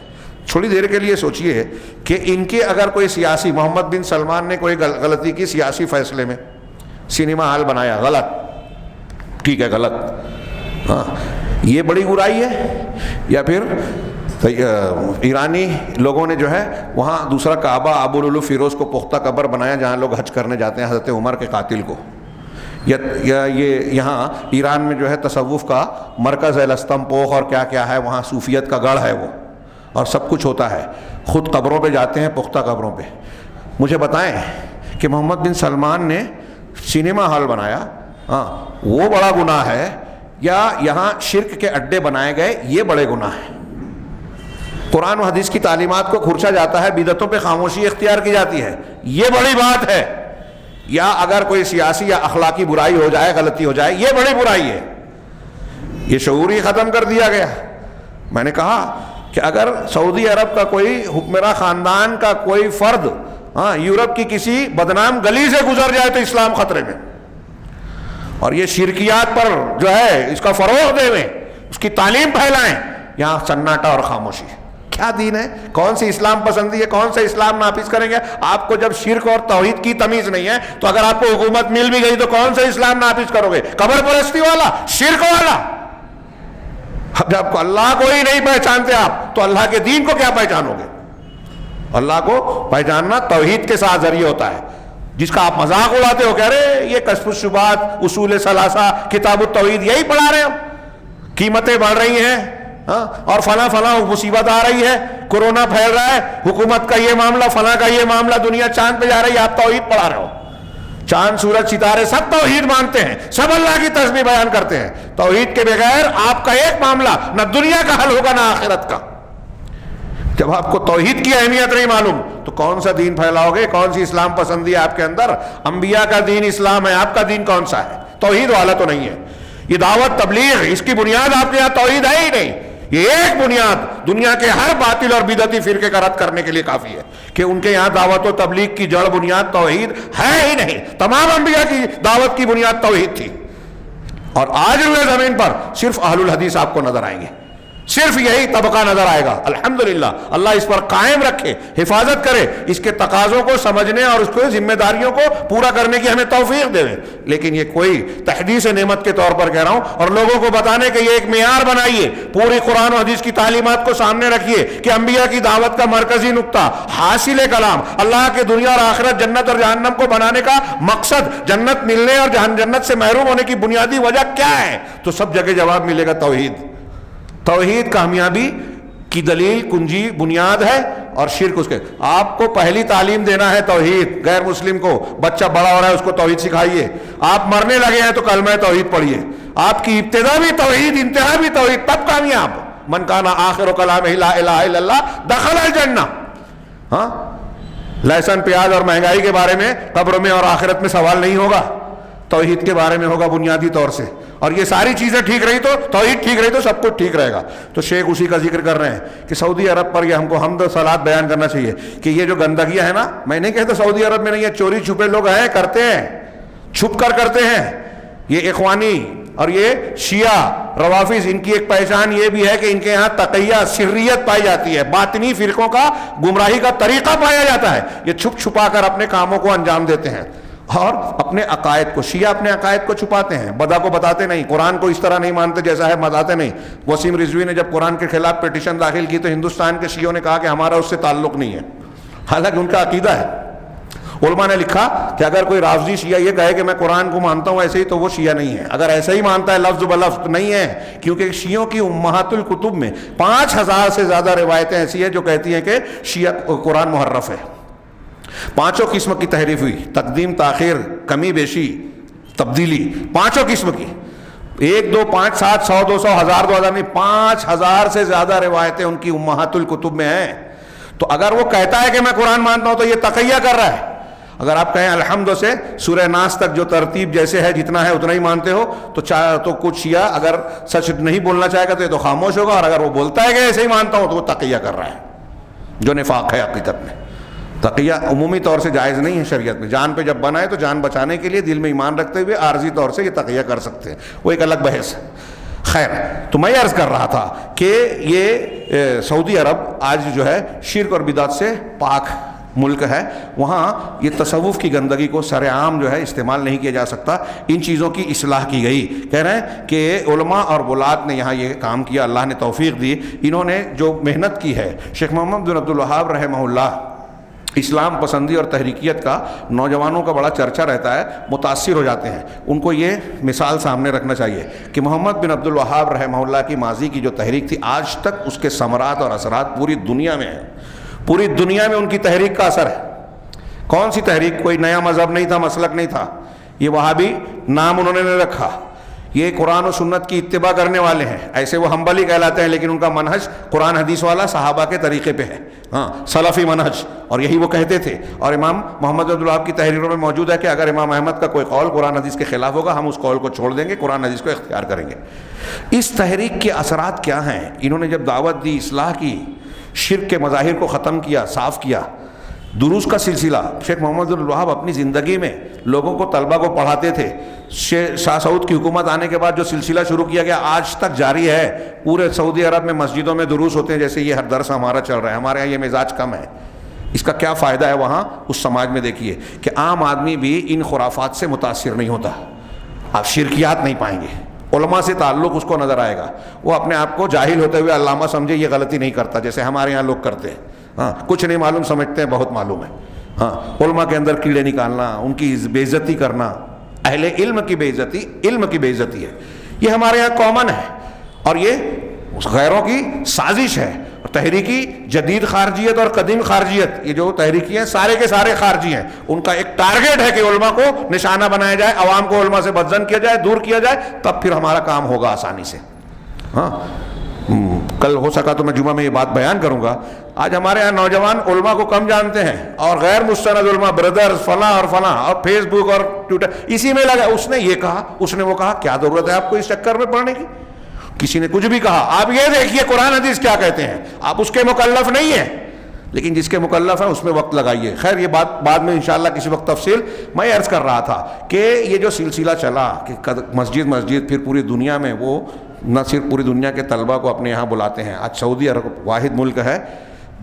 تھوڑی دیر کے لیے سوچئے کہ ان کے اگر کوئی سیاسی، محمد بن سلمان نے کوئی غلطی کی سیاسی فیصلے میں، سینما ہال بنایا، غلط، ٹھیک ہے غلط، ہاں یہ بڑی برائی ہے. یا پھر ایرانی لوگوں نے جو ہے وہاں دوسرا کعبہ ابو لولو فیروز کو پختہ قبر بنایا جہاں لوگ حج کرنے جاتے ہیں حضرت عمر کے قاتل کو. یا یہ یہاں ایران میں جو ہے تصوف کا مرکز ہے، لستم پوخ اور کیا کیا ہے، وہاں صوفیت کا گڑھ ہے وہ، اور سب کچھ ہوتا ہے. خود قبروں پہ جاتے ہیں، پختہ قبروں پہ. مجھے بتائیں کہ محمد بن سلمان نے سینما ہال بنایا، ہاں وہ بڑا گناہ ہے، یا یہاں شرک کے اڈے بنائے گئے یہ بڑے گناہ ہیں؟ قرآن و حدیث کی تعلیمات کو کھرچا جاتا ہے، بدعتوں پہ خاموشی اختیار کی جاتی ہے، یہ بڑی بات ہے. یا اگر کوئی سیاسی یا اخلاقی برائی ہو جائے، غلطی ہو جائے، یہ بڑی برائی ہے. یہ شعور ہی ختم کر دیا گیا. میں نے کہا کہ اگر سعودی عرب کا کوئی حکمراں خاندان کا کوئی فرد یورپ کی کسی بدنام گلی سے گزر جائے تو اسلام خطرے میں. اور یہ شرکیات پر جو ہے اس کا فروغ دیں، اس کی تعلیم پھیلائیں، یہاں سناٹا اور خاموشی. کیا دین ہے؟ کون سی اسلام پسندی ہے؟ کون سا اسلام نافذ کریں گے؟ آپ کو جب شرک اور توحید کی تمیز نہیں ہے تو اگر آپ کو حکومت مل بھی گئی تو کون سا اسلام نافذ کرو گے؟ قبر پرستی والا، شرک والا. جب اللہ کو ہی نہیں پہچانتے آپ تو اللہ کے دین کو کیا پہچانو گے؟ اللہ کو پہچاننا توحید کے ساتھ ذریعہ ہوتا ہے. جس کا آپ مذاق اڑاتے ہو، کہہ رہے یہ کشف الشبہات، اصول ثلاثہ، کتاب التوحید یہی پڑھا رہے ہم، قیمتیں بڑھ رہی ہیں اور فلاں مصیبت آ رہی ہے، کورونا پھیل رہا ہے، حکومت کا یہ معاملہ، فلاں کا یہ معاملہ، دنیا چاند پہ جا رہی ہے، آپ توحید پڑھا رہے ہو. چاند سورج ستارے سب توحید مانتے ہیں، سب اللہ کی تسبیح بیان کرتے ہیں. توحید کے بغیر آپ کا ایک معاملہ نہ دنیا کا حل ہوگا نہ آخرت کا. جب آپ کو توحید کی اہمیت نہیں معلوم تو کون سا دین پھیلاؤ گے؟ کون سی اسلام پسندی ہے آپ کے اندر؟ انبیاء کا دین اسلام ہے، آپ کا دین کون سا ہے؟ توحید والا تو نہیں ہے. یہ دعوت تبلیغ، اس کی بنیاد آپ کے یہاں توحید ہے ہی نہیں. یہ ایک بنیاد دنیا کے ہر باطل اور بدعتی فرقے کا رد کرنے کے لیے کافی ہے کہ ان کے یہاں دعوت و تبلیغ کی جڑ بنیاد توحید ہے ہی نہیں. تمام انبیاء کی دعوت کی بنیاد توحید تھی. اور آج روئے زمین پر صرف اہل الحدیث آپ کو نظر آئیں گے. صرف یہی طبقہ نظر آئے گا. الحمدللہ اللہ اس پر قائم رکھے, حفاظت کرے, اس کے تقاضوں کو سمجھنے اور اس کو ذمہ داریوں کو پورا کرنے کی ہمیں توفیق دے. لیکن یہ کوئی تحدیث نعمت کے طور پر کہہ رہا ہوں, اور لوگوں کو بتانے کہ یہ ایک معیار بنائیے, پوری قرآن و حدیث کی تعلیمات کو سامنے رکھیے کہ انبیاء کی دعوت کا مرکزی نقطہ حاصل کلام اللہ کے دنیا اور آخرت, جنت اور جہنم کو بنانے کا مقصد, جنت ملنے اور جنت سے محروم ہونے کی بنیادی وجہ کیا ہے, تو سب جگہ جواب ملے گا توحید. توحید کامیابی کی دلیل, کنجی, بنیاد ہے, اور شرک اس کے. آپ کو پہلی تعلیم دینا ہے توحید. غیر مسلم کو بچہ بڑا ہو رہا ہے اس کو توحید سکھائیے. آپ مرنے لگے ہیں تو کلمہ توحید پڑھیے. آپ کی ابتدا بھی توحید, انتہا بھی توحید, تب کامیاب. من کان آخر کلامہ لا الہ الا اللہ دخل الجنہ. ہاں, لہسن پیاز اور مہنگائی کے بارے میں قبر میں اور آخرت میں سوال نہیں ہوگا, توحید کے بارے میں ہوگا بنیادی طور سے. اور یہ ساری چیزیں ٹھیک رہی تو توحید ٹھیک رہی تو سب کچھ ٹھیک رہے گا. تو شیخ اسی کا ذکر کر رہے ہیں کہ سعودی عرب پر یہ ہم کو حمد و صلات بیان کرنا چاہیے کہ یہ جو گندگیاں ہیں نا, میں نہیں کہتا سعودی عرب میں نہیں ہے, چوری چھپے لوگ ہیں, کرتے ہیں, چھپ کر کرتے ہیں. یہ اخوانی اور یہ شیعہ روافظ, ان کی ایک پہچان یہ بھی ہے کہ ان کے یہاں تقیہ سریت پائی جاتی ہے, باطنی فرقوں کا گمراہی کا طریقہ پایا جاتا ہے. یہ چھپ چھپا کر اپنے کاموں کو انجام دیتے ہیں اور اپنے عقائد کو, شیعہ اپنے عقائد کو چھپاتے ہیں, بدا کو بتاتے نہیں, قرآن کو اس طرح نہیں مانتے جیسا ہے, بتاتے نہیں. وسیم رضوی نے جب قرآن کے خلاف پیٹیشن داخل کی تو ہندوستان کے شیعوں نے کہا کہ ہمارا اس سے تعلق نہیں ہے, حالانکہ ان کا عقیدہ ہے. علماء نے لکھا کہ اگر کوئی رافضی شیعہ یہ کہے کہ میں قرآن کو مانتا ہوں ایسے ہی, تو وہ شیعہ نہیں ہے. اگر ایسے ہی مانتا ہے لفظ بلفظ تو نہیں ہے, کیونکہ شیعوں کی امہات الکتب میں 5000 سے زیادہ روایتیں ایسی ہیں جو کہتی ہیں کہ شیعہ قرآن محرف ہے. 5 قسم کی تحریف ہوئی, تقدیم, تاخیر, کمی بیشی, تبدیلی, 5 قسم کی. 1 2 5 7 100 200 1000 2000 نہیں, 5000 سے زیادہ روایتیں ان کی امہات الکتب میں ہیں. تو اگر وہ کہتا ہے کہ میں قرآن مانتا ہوں تو یہ تقیہ کر رہا ہے. اگر آپ کہیں الحمد سے سورہ ناس تک جو ترتیب جیسے ہے جتنا ہے اتنا ہی مانتے ہو, تو کچھ شیعہ اگر سچ نہیں بولنا چاہے گا تو یہ تو خاموش ہوگا, اور اگر وہ بولتا ہے کہ ایسے ہی مانتا ہوں تو وہ تقیہ کر رہا ہے, جو نفاق ہے حقیقت میں. تقیہ عمومی طور سے جائز نہیں ہے شریعت میں. جان پہ جب بنا ہے تو جان بچانے کے لیے دل میں ایمان رکھتے ہوئے عارضی طور سے یہ تقیہ کر سکتے ہیں, وہ ایک الگ بحث ہے. خیر, تو میں عرض کر رہا تھا کہ یہ سعودی عرب آج جو ہے شرک اور بدعت سے پاک ملک ہے. وہاں یہ تصوف کی گندگی کو سر عام جو ہے استعمال نہیں کیا جا سکتا. ان چیزوں کی اصلاح کی گئی. کہہ رہے ہیں کہ علماء اور غلاة نے یہاں یہ کام کیا, اللہ نے توفیق دی. انہوں نے جو محنت کی ہے, شیخ محمد بن عبدالوہاب رحمہ اللہ اسلام پسندی اور تحریکیت کا نوجوانوں کا بڑا چرچا رہتا ہے, متاثر ہو جاتے ہیں. ان کو یہ مثال سامنے رکھنا چاہیے کہ محمد بن عبدالوہاب رحمہ اللہ کی ماضی کی جو تحریک تھی, آج تک اس کے ثمرات اور اثرات پوری دنیا میں ہیں. پوری دنیا میں ان کی تحریک کا اثر ہے. کون سی تحریک؟ کوئی نیا مذہب نہیں تھا, مسلک نہیں تھا. یہ وہابی نام انہوں نے نہیں رکھا, یہ قرآن و سنت کی اتباع کرنے والے ہیں. ایسے وہ حنبلی کہلاتے ہیں لیکن ان کا منہج قرآن حدیث والا صحابہ کے طریقے پہ ہے, ہاں سلفی منہج, اور یہی وہ کہتے تھے. اور امام محمد عبد الوہاب کی تحریروں میں موجود ہے کہ اگر امام احمد کا کوئی قول قرآن حدیث کے خلاف ہوگا ہم اس قول کو چھوڑ دیں گے, قرآن حدیث کو اختیار کریں گے. اس تحریک کے اثرات کیا ہیں؟ انہوں نے جب دعوت دی, اصلاح کی, شرک کے مظاہر کو ختم کیا, صاف کیا. دروس کا سلسلہ شیخ محمد بن عبدالوہاب اپنی زندگی میں لوگوں کو, طلبہ کو پڑھاتے تھے. شاہ سعود کی حکومت آنے کے بعد جو سلسلہ شروع کیا گیا آج تک جاری ہے. پورے سعودی عرب میں مسجدوں میں دروس ہوتے ہیں جیسے یہ ہر درس ہمارا چل رہا ہے. ہمارے یہاں یہ مزاج کم ہے. اس کا کیا فائدہ ہے وہاں اس سماج میں؟ دیکھیے کہ عام آدمی بھی ان خرافات سے متاثر نہیں ہوتا. آپ شرکیات نہیں پائیں گے. علماء سے تعلق اس کو نظر آئے گا. وہ اپنے آپ کو جاہل ہوتے ہوئے علامہ سمجھے یہ غلطی نہیں کرتا جیسے ہمارے یہاں لوگ کرتے ہیں. ہاں, کچھ نہیں معلوم سمجھتے ہیں بہت معلوم ہے. ہاں, علماء کے اندر کیڑے نکالنا, ان کی بے عزتی کرنا, اہل علم کی بے عزتی علم کی بے عزتی ہے. یہ ہمارے یہاں کامن ہے اور یہ غیروں کی سازش ہے. تحریکی جدید خارجیت اور قدیم خارجیت, یہ جو تحریکی ہیں سارے کے سارے خارجی ہیں. ان کا ایک ٹارگیٹ ہے کہ علماء کو نشانہ بنایا جائے, عوام کو علماء سے بدظن کیا جائے, دور کیا جائے, تب پھر ہمارا کام ہوگا آسانی سے. ہاں, کل ہو سکا تو میں جمعہ میں یہ بات بیان کروں گا. آج ہمارے یہاں نوجوان علماء کو کم جانتے ہیں اور غیر مستند علماء, بردرز فلاں اور فلاں, اور فیس بک اور ٹویٹر اسی میں لگا. اس نے یہ کہا, اس نے وہ کہا, کیا ضرورت ہے آپ کو اس چکر میں پڑھنے کی؟ کسی نے کچھ بھی کہا, آپ یہ دیکھیے قرآن حدیث کیا کہتے ہیں. آپ اس کے مکلف نہیں ہیں, لیکن جس کے مکلف ہیں اس میں وقت لگائیے. خیر, یہ بات بعد میں انشاءاللہ کسی وقت تفصیل. میں عرض کر رہا تھا کہ یہ جو سلسلہ چلا کہ مسجد مسجد پھر پوری دنیا میں وہ نہ صرف پوری دنیا کے طلبہ کو اپنے یہاں بلاتے ہیں. آج سعودی عرب واحد ملک ہے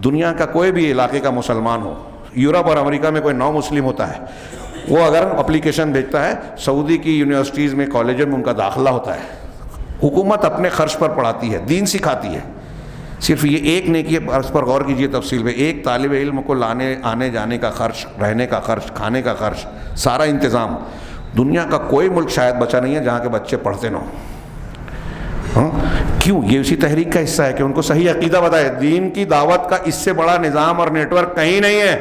دنیا کا کوئی بھی علاقے کا مسلمان ہو, یورپ اور امریکہ میں کوئی نو مسلم ہوتا ہے, وہ اگر اپلیکیشن بھیجتا ہے سعودی کی یونیورسٹیز میں کالجوں میں ان کا داخلہ ہوتا ہے. حکومت اپنے خرچ پر پڑھاتی ہے, دین سکھاتی ہے. صرف یہ ایک نیکی اس پر غور کیجئے تفصیل میں, ایک طالب علم کو لانے آنے جانے کا خرچ, رہنے کا خرچ, کھانے کا خرچ, سارا انتظام. دنیا کا کوئی ملک شاید بچا نہیں ہے جہاں کے بچے پڑھتے نہ ہوں. کیوں؟ یہ اسی تحریک کا حصہ ہے کہ ان کو صحیح عقیدہ بتائے. دین کی دعوت کا اس سے بڑا نظام اور نیٹ ورک کہیں نہیں ہے.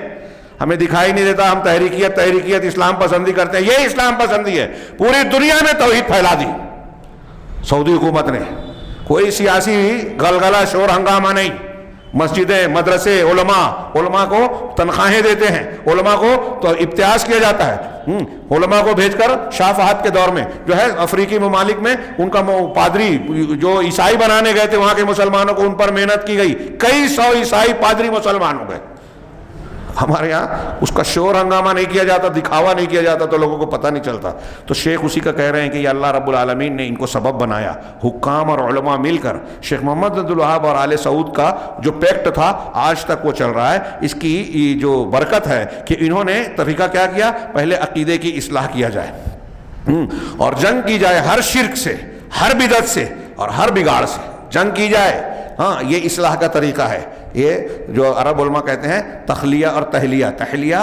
ہمیں دکھائی نہیں دیتا, ہم تحریکیت اسلام پسندی کرتے ہیں. یہ اسلام پسندی ہے. پوری دنیا میں توحید پھیلا دی سعودی حکومت نے. کوئی سیاسی غلغلہ شور ہنگامہ نہیں. مسجدیں, مدرسے, علماء کو تنخواہیں دیتے ہیں, علماء کو تو امتیاز کیا جاتا ہے. علماء کو بھیج کر شاہ فہد کے دور میں جو ہے افریقی ممالک میں ان کا پادری جو عیسائی بنانے گئے تھے وہاں کے مسلمانوں کو, ان پر محنت کی گئی, کئی سو عیسائی پادری مسلمان ہو گئے. ہمارے یہاں اس کا شور ہنگامہ نہیں کیا جاتا, دکھاوا نہیں کیا جاتا, تو لوگوں کو پتہ نہیں چلتا. تو شیخ اسی کا کہہ رہے ہیں کہ یہ اللہ رب العالمین نے ان کو سبب بنایا. حکام اور علماء مل کر شیخ محمد بن عبد الوہاب اور آل سعود کا جو پیکٹ تھا آج تک وہ چل رہا ہے. اس کی جو برکت ہے کہ انہوں نے طریقہ کیا کیا, پہلے عقیدے کی اصلاح کیا جائے اور جنگ کی جائے ہر شرک سے, ہر بدعت سے اور ہر بگاڑ سے جنگ کی جائے. ہاں, یہ اصلاح کا طریقہ ہے. یہ جو عرب علماء کہتے ہیں تخلیہ اور تحلیہ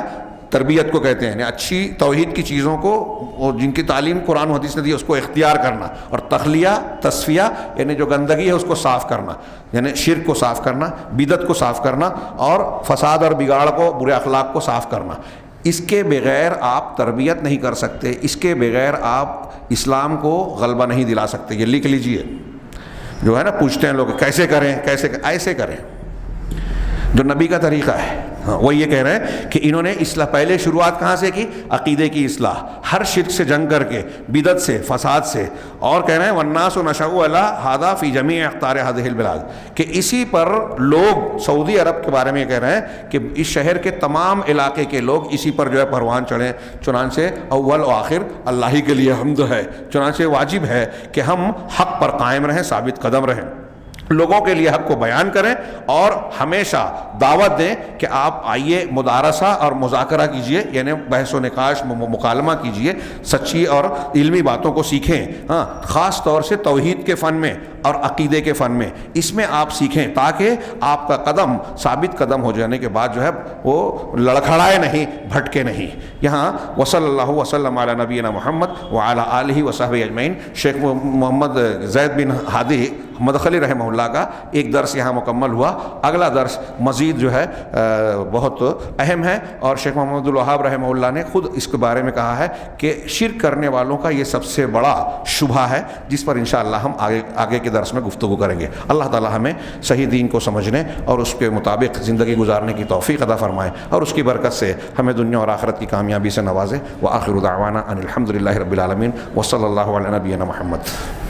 تربیت کو کہتے ہیں, یعنی اچھی توحید کی چیزوں کو جن کی تعلیم قرآن و حدیث نے دی اس کو اختیار کرنا, اور تخلیہ تصفیہ یعنی جو گندگی ہے اس کو صاف کرنا, یعنی شرک کو صاف کرنا, بدعت کو صاف کرنا, اور فساد اور بگاڑ کو, برے اخلاق کو صاف کرنا. اس کے بغیر آپ تربیت نہیں کر سکتے, اس کے بغیر آپ اسلام کو غلبہ نہیں دلا سکتے. یہ لکھ لیجئے. جو ہے نا پوچھتے ہیں لوگ کیسے کریں, ایسے کریں جو نبی کا طریقہ ہے. وہ یہ کہہ رہے ہیں کہ انہوں نے اصلاح پہلے شروعات کہاں سے کی, عقیدے کی اصلاح, ہر شرک سے جنگ کر کے, بدعت سے, فساد سے. اور کہہ رہے ہیں والناس نشأوا علی ھذا فی جمیع اقطار ھذہ البلاد, کہ اسی پر لوگ سعودی عرب کے بارے میں کہہ رہے ہیں کہ اس شہر کے تمام علاقے کے لوگ اسی پر جو ہے پروان چڑھیں. چنانچہ اول و آخر اللہ ہی کے لیے حمد ہے. چنانچہ واجب ہے کہ ہم حق پر قائم رہیں, ثابت قدم رہیں, لوگوں کے لیے حق کو بیان کریں, اور ہمیشہ دعوت دیں کہ آپ آئیے مدارسہ اور مذاکرہ کیجئے, یعنی بحث و نقاش, مکالمہ کیجئے, سچی اور علمی باتوں کو سیکھیں. ہاں, خاص طور سے توحید کے فن میں اور عقیدے کے فن میں, اس میں آپ سیکھیں تاکہ آپ کا قدم ثابت قدم ہو جانے کے بعد جو ہے وہ لڑکھڑائے نہیں, بھٹکے نہیں. یہاں وصلی اللہ وسلم علی نبینا محمد وعلی آلہ وصحبہ اجمعین. شیخ محمد زید بن ہادی مدخلی رحمہ اللہ کا ایک درس یہاں مکمل ہوا. اگلا درس مزید جو ہے بہت اہم ہے, اور شیخ محمد عبد الوہاب رحمہ اللہ نے خود اس کے بارے میں کہا ہے کہ شرک کرنے والوں کا یہ سب سے بڑا شبہ ہے, جس پر انشاءاللہ ہم آگے کے درس میں گفتگو کریں گے. اللہ تعالی ہمیں صحیح دین کو سمجھنے اور اس کے مطابق زندگی گزارنے کی توفیق عطا فرمائے, اور اس کی برکت سے ہمیں دنیا اور آخرت کی کامیابی سے نوازے. وآخر دعوانا ان الحمد للہ رب العالمین وصلی اللہ علی نبینا محمد.